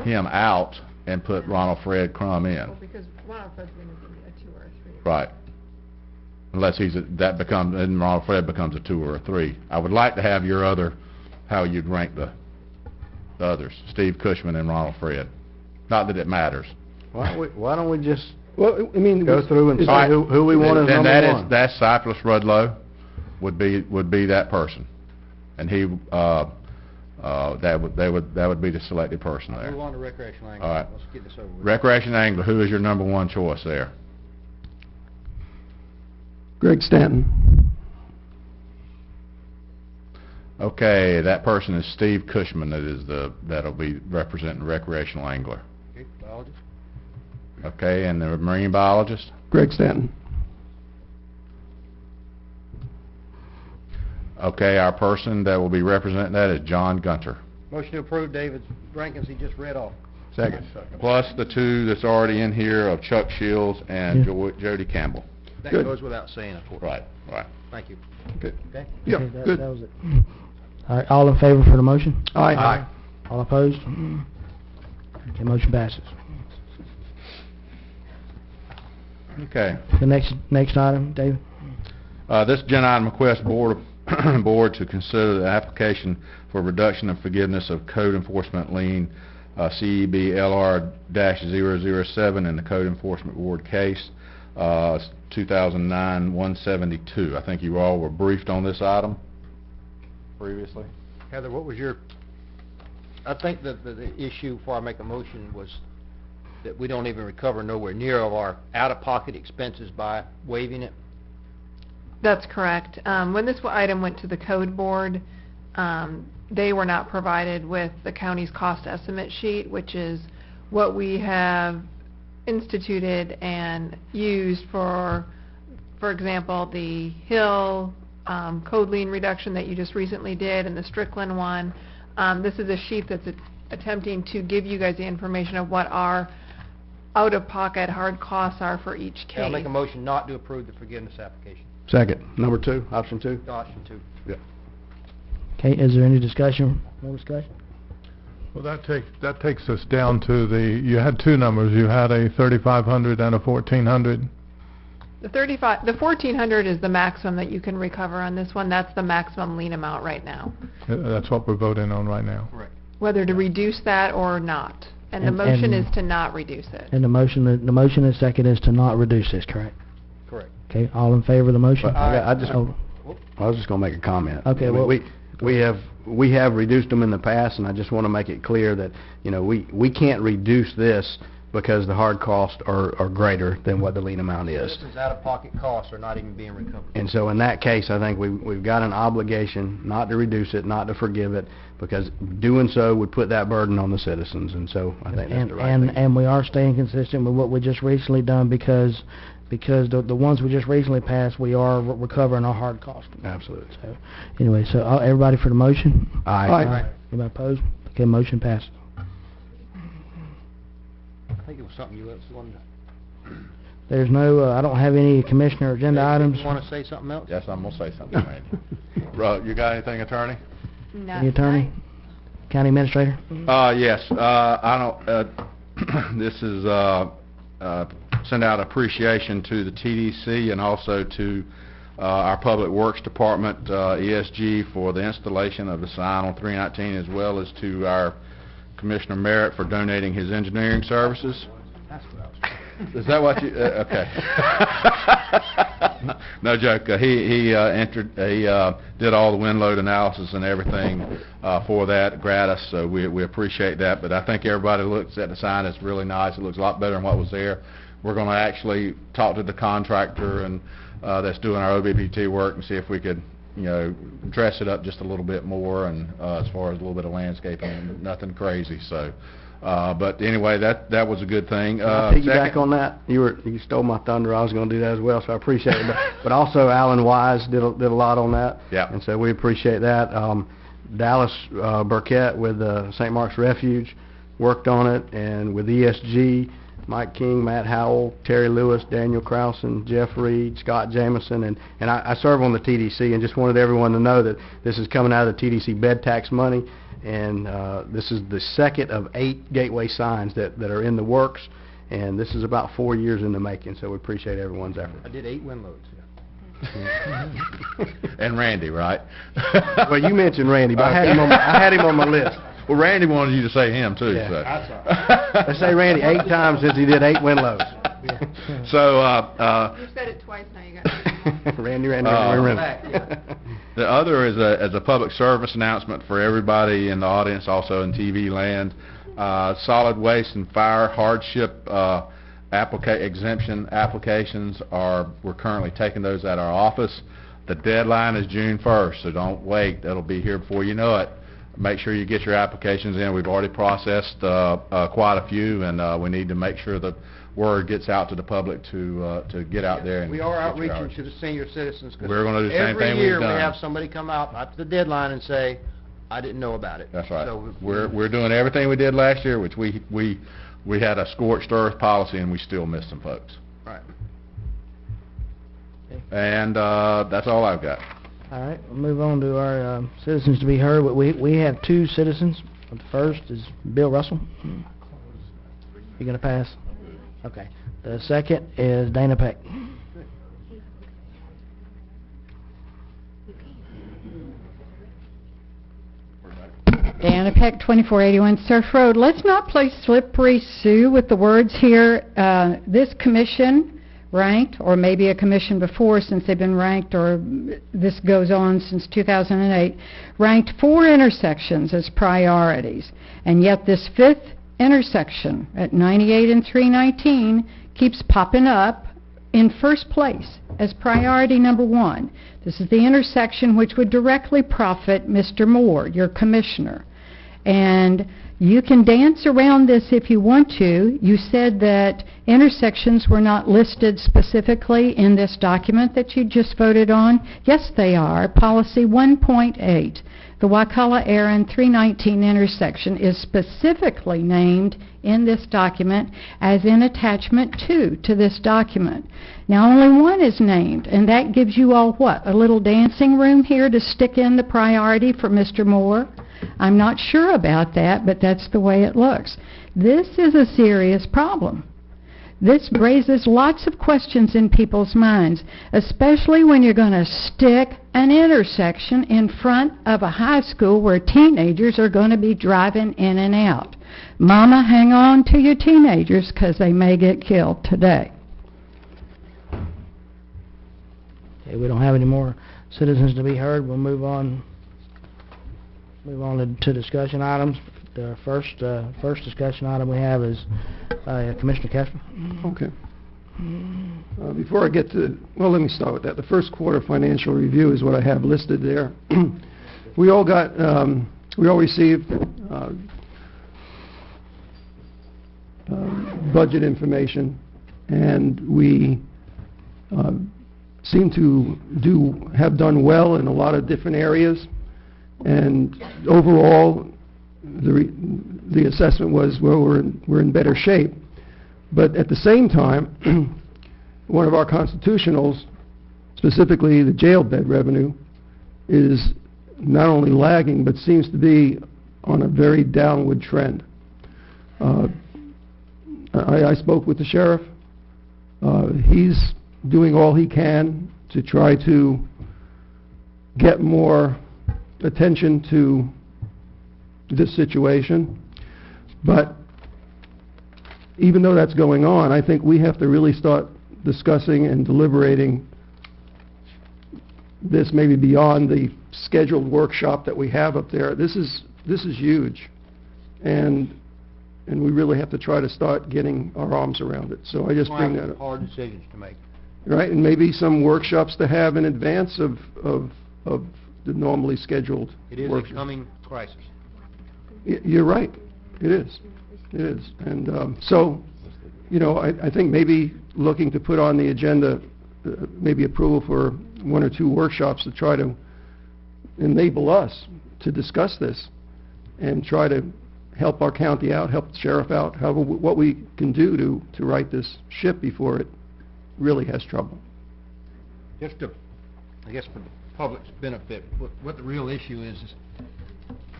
him out and put Ronald Fred Crum in. Well, because Ronald Fred's going to be a 2 or a 3. Right. Unless then Ronald Fred becomes a 2 or a 3. I would like to have how you'd rank the others, Steve Cushman and Ronald Fred. Not that it matters. Why don't we just Well, I mean, go through and say who we want as And number one? that's Cypress Rudlow would be that person, and he that would be the selected person there. Move on to recreational angler. All right. Let's get this over with. Recreation angler, who is your number one choice there? Greg Stanton. Okay, that person is Steve Cushman. That'll be representing recreational angler. Okay, biologist. Okay, and the marine biologist? Greg Stanton. Okay, our person that will be representing that is John Gunter. Motion to approve David's rankings he just read off. Second. Plus the two that's already in here of Chuck Shields and Yeah. Jody Campbell. That Good. goes without saying, of course. Right. Thank you. Okay. Okay? Yeah, Okay, that good. was it. All right, all in favor for the motion? Aye. All opposed? Okay, motion passes. Okay. The next item, David? This agenda item requests board to consider the application for reduction and forgiveness of code enforcement lien, CEB LR-007 in the code enforcement board case, 2009-172. I think you all were briefed on this item previously. Heather, what was I think that the issue before I make a motion was that we don't even recover nowhere near of our out-of-pocket expenses by waiving it. That's correct. When this item went to the code board, they were not provided with the county's cost estimate sheet, which is what we have instituted and used for example, the Hill code lien reduction that you just recently did and the Strickland one. This is a sheet that's attempting to give you guys the information of what our out-of-pocket hard costs are for each case. I'll make a motion not to approve the forgiveness application. Second. Number two, option two? Option 2. Yeah. Okay, is there any discussion? No discussion? Well, that takes us down to you had two numbers. You had a 3,500 and a 1,400. The 1,400 is the maximum that you can recover on this one. That's the maximum lien amount right now. That's what we're voting on right now. Correct. Whether to reduce that or not. And the motion is to not reduce it. And the motion and second is to not reduce this, correct? Correct. Okay, all in favor of the motion? But I Oh, was just gonna make a comment. Okay, well- We have reduced them in the past, and I just wanna make it clear that, you know, we can't reduce this because the hard costs are greater than what the lien amount is. Citizens' out-of-pocket costs are not even being recovered. And so in that case, I think we've got an obligation not to reduce it, not to forgive it, because doing so would put that burden on the citizens, and so I think that's the right thing. And we are staying consistent with what we just recently done because the ones we just recently passed, we are recovering our hard cost. Absolutely. So, anyway, so everybody for the motion? Aye. Anybody opposed? Okay, motion passed. I think it was something you wanted to... There's no, I don't have any commissioner agenda items. You want to say something else? Yes, I'm gonna say something, Randy. You got anything, attorney? Any attorney? County administrator? Yes, I don't, this is, send out appreciation to the TDC and also to, our Public Works Department, ESG, for the installation of the sign on 319, as well as to our Commissioner Merritt for donating his engineering services. That's what I was... Is that what you, okay. No joke, he did all the wind load analysis and everything, for that gratis, so we appreciate that, but I think everybody looks at the sign, it's really nice, it looks a lot better than what was there. We're gonna actually talk to the contractor and, that's doing our OBPT work and see if we could, you know, dress it up just a little bit more, and as far as a little bit of landscaping, nothing crazy, so. But anyway, that was a good thing. I'll piggyback on that. You stole my thunder. I was going to do that as well, so I appreciate it. But also, Alan Wise did a lot on that. Yeah. And so we appreciate that. Dallas Burkett with St. Mark's Refuge worked on it, and with ESG, Mike King, Matt Howell, Terry Lewis, Daniel Krausen, Jeff Reed, Scott Jameson, and I serve on the TDC, and just wanted everyone to know that this is coming out of the TDC bed tax money, and this is the second of 8 gateway signs that are in the works, and this is about 4 years in the making, so we appreciate everyone's effort. I did 8 wind loads, And Randy, right? Well, you mentioned Randy, but I had him on my list. Well, Randy wanted you to say him too. Yeah. So. That's all right. Let's say Randy 8 times since he did 8 wind loads. So, You've said it twice now, you got Randy. Back, yeah. the other is a public service announcement for everybody in the audience, also in TV land. Solid waste and fire hardship exemption applications we're currently taking those at our office. The deadline is June 1st, so don't wait. That'll be here before you know it. Make sure you get your applications in. We've already processed quite a few, and we need to make sure the word gets out to the public to get out there. And We are get your outreaching hours. to the senior citizens. 'Cause We're gonna do the same thing every we've year we done. have somebody come out at the deadline and say, I didn't know about it. That's right. So We're doing everything we did last year, which we had a scorched earth policy, and we still missed some folks. Right. And that's all I've got. All right, we'll move on to our citizens to be heard. We have 2 citizens. The first is Bill Russell. You gonna pass? Okay. The second is Dana Peck. Dana Peck, 2481 Surf Road. Let's not play slippery Sue with the words here. This commission ranked, or maybe a commission before since they've been ranked, or this goes on since 2008, ranked 4 intersections as priorities. And yet this 5th intersection at 98 and 319 keeps popping up in first place as priority number 1. This is the intersection which would directly profit Mr. Moore, your commissioner. And you can dance around this if you want to. You said that intersections were not listed specifically in this document that you just voted on. Yes, they are. Policy 1.8. The Wakulla-Aaron 319 intersection is specifically named in this document as in attachment 2 to this document. Now, only one is named, and that gives you all what? A little dancing room here to stick in the priority for Mr. Moore? I'm not sure about that, but that's the way it looks. This is a serious problem. This raises lots of questions in people's minds, especially when you're going to stick an intersection in front of a high school where teenagers are going to be driving in and out. Mama, hang on to your teenagers because they may get killed today. If we don't have any more citizens to be heard, we'll move on to discussion items. The first discussion item we have is Commissioner Kessler. Okay. Before I get to, well, let me start with that. The first quarter financial review is what I have listed there. We all received budget information, and we seem to have done well in a lot of different areas. And overall, the assessment was, well, we're in better shape. But at the same time, one of our constitutionals, specifically the jail bed revenue, is not only lagging, but seems to be on a very downward trend. I spoke with the sheriff. He's doing all he can to try to get more attention to this situation. But even though that's going on, I think we have to really start discussing and deliberating this maybe beyond the scheduled workshop that we have up there. This is huge, and we really have to try to start getting our arms around it. So I just bring that up. Hard decisions to make. Right, and maybe some workshops to have in advance of the normally scheduled It is workshop. a coming crisis. You're right. It is. It is. And so, you know, I think maybe looking to put on the agenda, maybe approval for 1 or 2 workshops to try to enable us to discuss this and try to help our county out, help the sheriff out, however, what we can do to right this ship before it really has trouble. Just to, I guess for the public's benefit, what the real issue is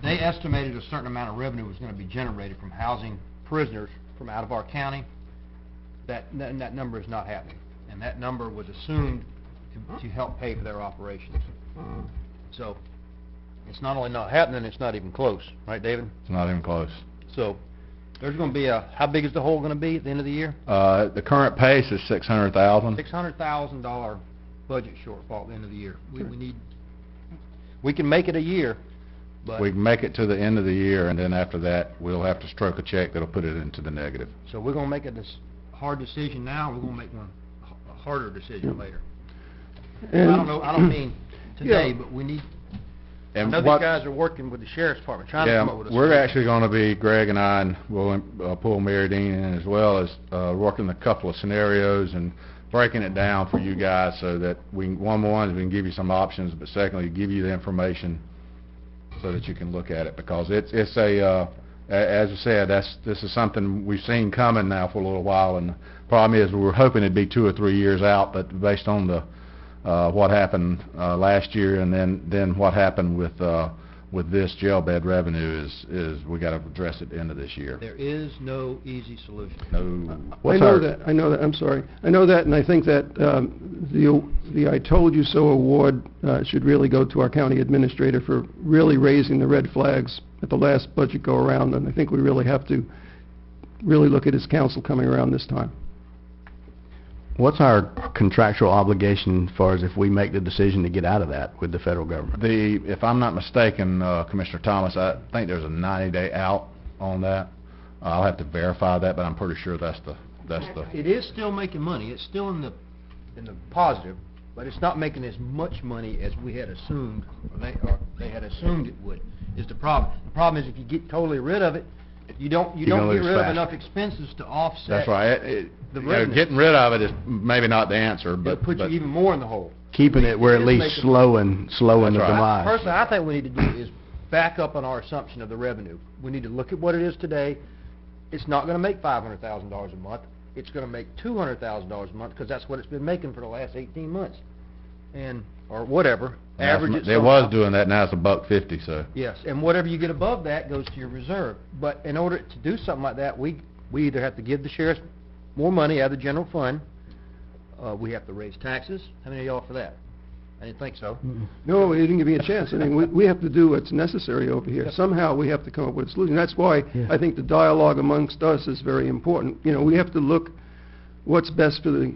they estimated a certain amount of revenue was going to be generated from housing prisoners from out of our county. That number is not happening, and that number was assumed to help pay for their operations. So it's not only not happening, it's not even close, right, David? It's not even close. So there's going to be how big is the hole going to be at the end of the year? The current pace is $600,000. $600,000 budget shortfall at the end of the year. We can make it a year, but We can make it to the end of the year, and then after that, we'll have to stroke a check that'll put it into the negative. so we're going to make a hard decision now. We're going to make a harder decision later. And I don't know. I don't mean today, Yeah. but we need. And I know what- these guys are working with the sheriff's department, trying to Yeah, come up with a we're solution. actually going to be, Greg and I, and we'll pull Mary Dean in as well, as working a couple of scenarios and breaking it down for you guys so that we can, one, we can give you some options, but secondly, give you the information so that you can look at it, because it's as I said, this is something we've seen coming now for a little while, and the problem is we were hoping it'd be 2 or 3 years out, but based on the what happened last year and then what happened with this jail bed revenue is we got to address it at the end of this year. There is no easy solution. No. I know that, I'm sorry. I know that, and I think that the I Told You So award should really go to our county administrator for really raising the red flags at the last budget go-around, and I think we really have to really look at his counsel coming around this time. What's our contractual obligation as far as if we make the decision to get out of that with the federal government? If I'm not mistaken, Commissioner Thomas, I think there's a 90-day out on that. I'll have to verify that, but I'm pretty sure that's the. It is still making money. It's still in the positive, but it's not making as much money as we had assumed, or they had assumed it would. Is the problem? The problem is if you get totally rid of it, you don't get rid of enough expenses to offset. That's right. The You know, revenue. getting rid of it is maybe not the answer, It'll but put you even more in the hole. Keeping it where at is least making- slowing the That's right. demise. Personally, I think we need to do is back up on our assumption of the revenue. We need to look at what it is today. It's not going to make $500,000 a month. It's going to make $200,000 a month, because that's what it's been making for the last 18 months, or whatever. Average it They was somehow. doing that, now it's $1.50, so. Yes, and whatever you get above that goes to your reserve. But in order to do something like that, we either have to give the sheriff more money out of the general fund. We have to raise taxes. How many of y'all for that? I didn't think so. No, you didn't give me a chance. I mean, we have to do what's necessary over here. Somehow we have to come up with a solution. That's why I think the dialogue amongst us is very important. You know, we have to look what's best for the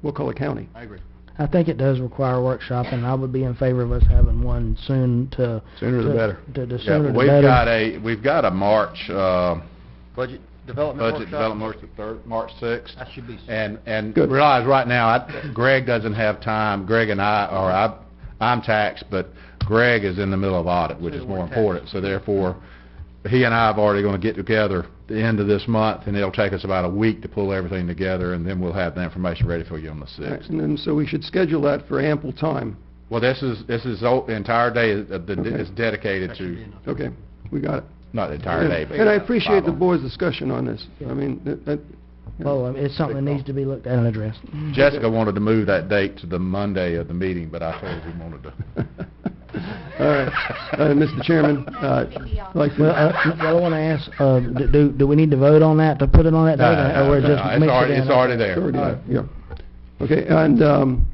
Wakulla County. I agree. I think it does require a workshop, and I would be in favor of us having one soon to... Sooner the better. The Yeah, sooner the better. we've got a March, Budget development budget workshop? development, March 6th. That should be And Good. realize right now, Greg doesn't have time, Greg and I'm taxed, but Greg is in the middle of audit, which is more important. So therefore, he and I have already going to get together the end of this month, and it'll take us about a week to pull everything together, and then we'll have the information ready for you on the 6th. And then, so we should schedule that for ample time. Well, this is the entire day is dedicated to, Okay, we got it. not the entire day, but... And I appreciate the Bible. board's discussion on this. I mean, Well, it's something that needs to be looked at and addressed. Jessica wanted to move that date to the Monday of the meeting, but I told her we wanted to... All right. Mr. Chairman, I'd like Well, to... I want to ask, do we need to vote on that, to put it on that date? No, or we're no, just it's mix it already- in? it's already there. Already there, yeah. Okay, and,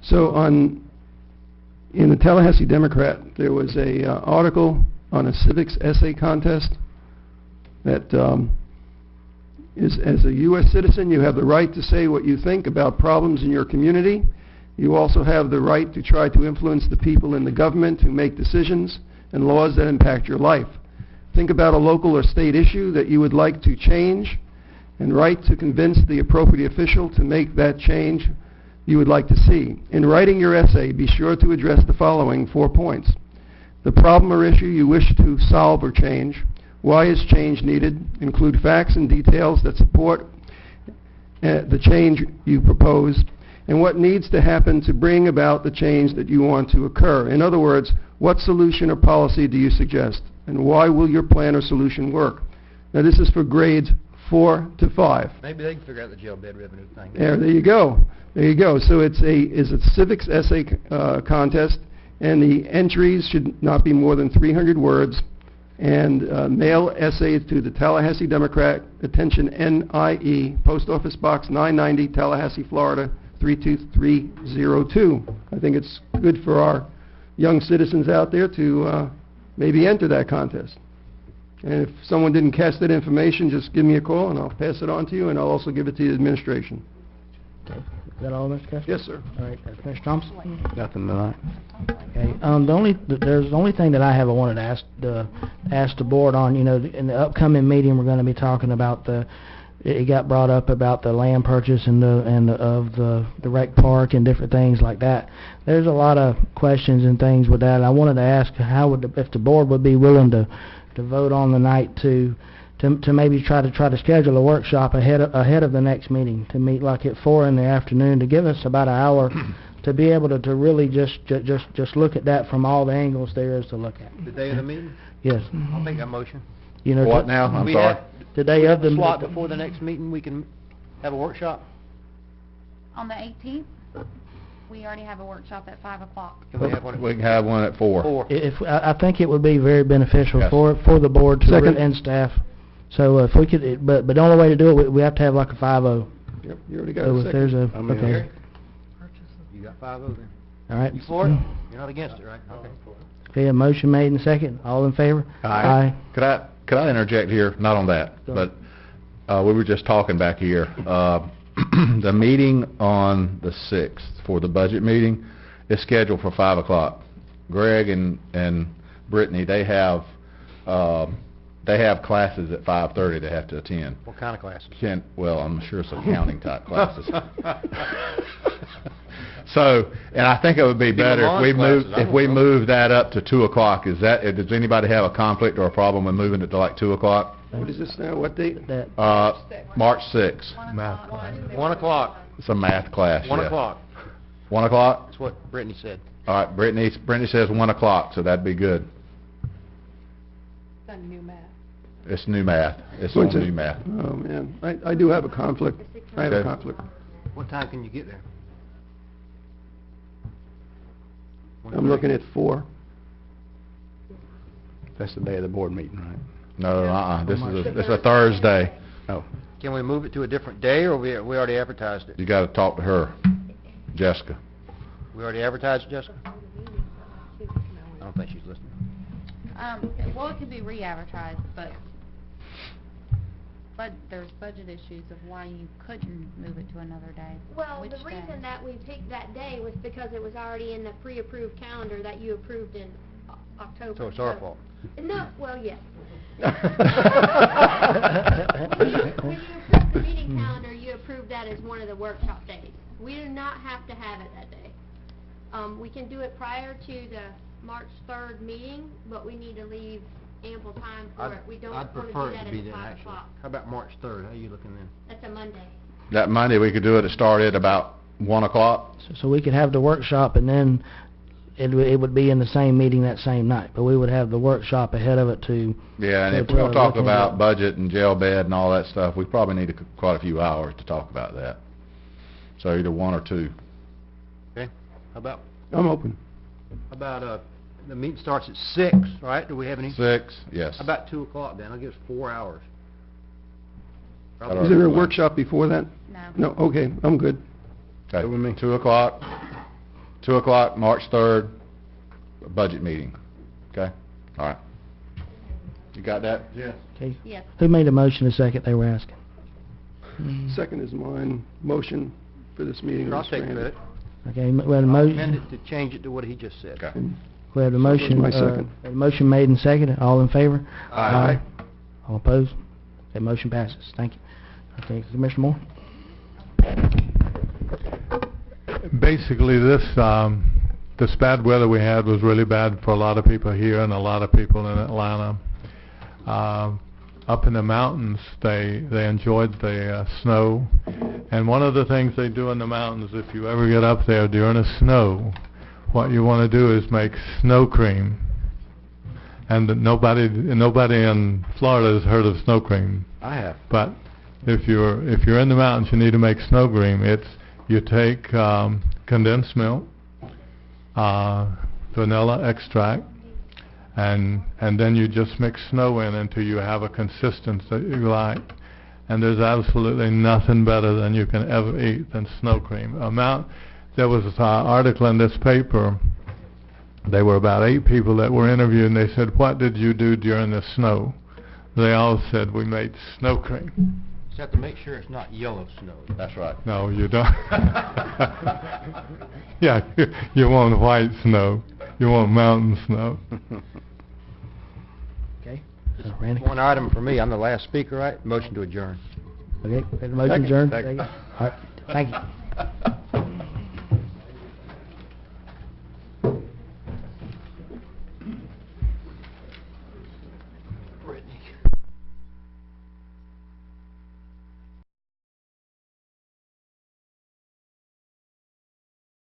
so in the Tallahassee Democrat, there was a article on a civics essay contest that is, as a U.S. citizen, you have the right to say what you think about problems in your community. You also have the right to try to influence the people in the government who make decisions and laws that impact your life. Think about a local or state issue that you would like to change and write to convince the appropriate official to make that change you would like to see. In writing your essay, be sure to address the following 4 points: the problem or issue you wish to solve or change, why is change needed, include facts and details that support the change you propose, and what needs to happen to bring about the change that you want to occur. In other words, what solution or policy do you suggest, and why will your plan or solution work? Now, this is for grades 4 to 5. Maybe they can figure out the jail bed revenue thing. There you go. There you go. So it's a civics essay contest, and the entries should not be more than 300 words, and mail essays to the Tallahassee Democrat, attention NIE, Post Office Box 990, Tallahassee, Florida 32302. I think it's good for our young citizens out there to maybe enter that contest. And if someone didn't catch that information, just give me a call and I'll pass it on to you, and I'll also give it to the administration. Is that all, Mr. Kessler? Yes, sir. All right, Mr. Thompson? Nothing tonight. Okay, there's the only thing that I wanted to ask the board on, in the upcoming meeting, we're going to be talking about it got brought up about the land purchase and of the rec park and different things like that. There's a lot of questions and things with that. I wanted to ask if the board would be willing to vote on the night to maybe try to schedule a workshop ahead of the next meeting, to meet like at 4 in the afternoon, to give us about an hour to be able to really just look at that from all the angles there is to look at. The day of the meeting? Yes. I'll make that motion. What now? I'm We sorry. have- The day of the... Slot before the next meeting, we can have a workshop? On the 18th, we already have a workshop at 5 o'clock. Can we have one? We can have one at 4. 4. I think it would be very beneficial Yes. for the board to Second. and staff. So if we could, but the only way to do it, we have to have like a 5-0. Yep, you already got So a if second. there's a, I'm in. okay, You got 5 of them. all right. You for it? You're not against it, right? Okay. Okay, a motion made and second. All in favor? Aye. Could I interject here? Not on that, Go but we were just talking back here. The meeting on the 6th for the budget meeting is scheduled for 5 o'clock. Greg and Brittany, they have classes at 5:30 they have to attend. What kind of classes? Well, I'm sure it's accounting type classes. So, and I think it would be better if we move that up to 2 o'clock. Does anybody have a conflict or a problem with moving it to like 2 o'clock? What is this now, what date? That, March 6th. Math class. 1 o'clock. It's a math class, 1 yeah. o'clock. 1 o'clock? That's what Brittany said. All right, Brittany says 1 o'clock, so that'd be good. It's on new math. It's new math. It's What's on it? new math. Oh, man, I do have a conflict. I have a Okay. conflict. What time can you get there? I'm looking at 4. That's the day of the board meeting, right? No, this is a Thursday. Oh, Can we move it to a different day, or we already advertised it? You gotta talk to her, Jessica. We already advertised, Jessica? I don't think she's listening. Well, it could be re-advertised, but there's budget issues of why you couldn't move it to another day. Well, Which the day? reason that we picked that day was because it was already in the pre-approved calendar that you approved in October. So it's our fault. No, well, yes. When you approved the meeting calendar, you approved that as one of the workshop days. We do not have to have it that day. We can do it prior to the March 3rd meeting, but we need to leave ample time for it. We don't I'd want to prefer do it that to be at then, 5 actually. o'clock. How about March 3rd? How are you looking then? That's a Monday. That Monday, we could do it, to start at about 1 o'clock. So we could have the workshop, and then it would be in the same meeting that same night, but we would have the workshop ahead of it to... Yeah, and if to, we're gonna talk look into about it. budget and jail bed and all that stuff, we probably need quite a few hours to talk about that. So either 1 or 2. Okay. How about, I'm open. the meeting starts at 6, right? Do we have any? 6, yes. How about 2 o'clock then? I'll give us 4 hours. That'll Is there a work. workshop before that? No. No, okay, I'm good. Okay, 2 o'clock, 2 o'clock, March 3rd, budget meeting. Okay? All right. You got that? Yes. Okay. Yes. Who made a motion a second, they were asking? Second is mine, motion for this meeting. I'll was take granted. credit. Okay, we had a I'll motion, amend it to change it to what he just said. Okay. we have a motion, my second. a motion made and seconded, all in favor? Aye. All opposed? Okay, motion passes, thank you. Okay, Commissioner Moore? Basically, this bad weather we had was really bad for a lot of people here and a lot of people in Atlanta. Up in the mountains, they enjoyed the snow, and one of the things they do in the mountains, if you ever get up there during the snow, what you want to do is make snow cream. And nobody in Florida has heard of snow cream. I have. But if you're in the mountains, you need to make snow cream. You take condensed milk, vanilla extract, and then you just mix snow in until you have a consistency that you like. And there's absolutely nothing better than you can ever eat than snow cream. There was an article in this paper. There were about 8 people that were interviewed, and they said, "What did you do during the snow?" They all said, "We made snow cream." Just have to make sure it's not yellow snow. That's right. No, you don't. Yeah, you want white snow. You want mountain snow. Okay, Randy? One item for me, I'm the last speaker, right? Motion to adjourn. Okay, we have a motion adjourned? Second. All right, thank you.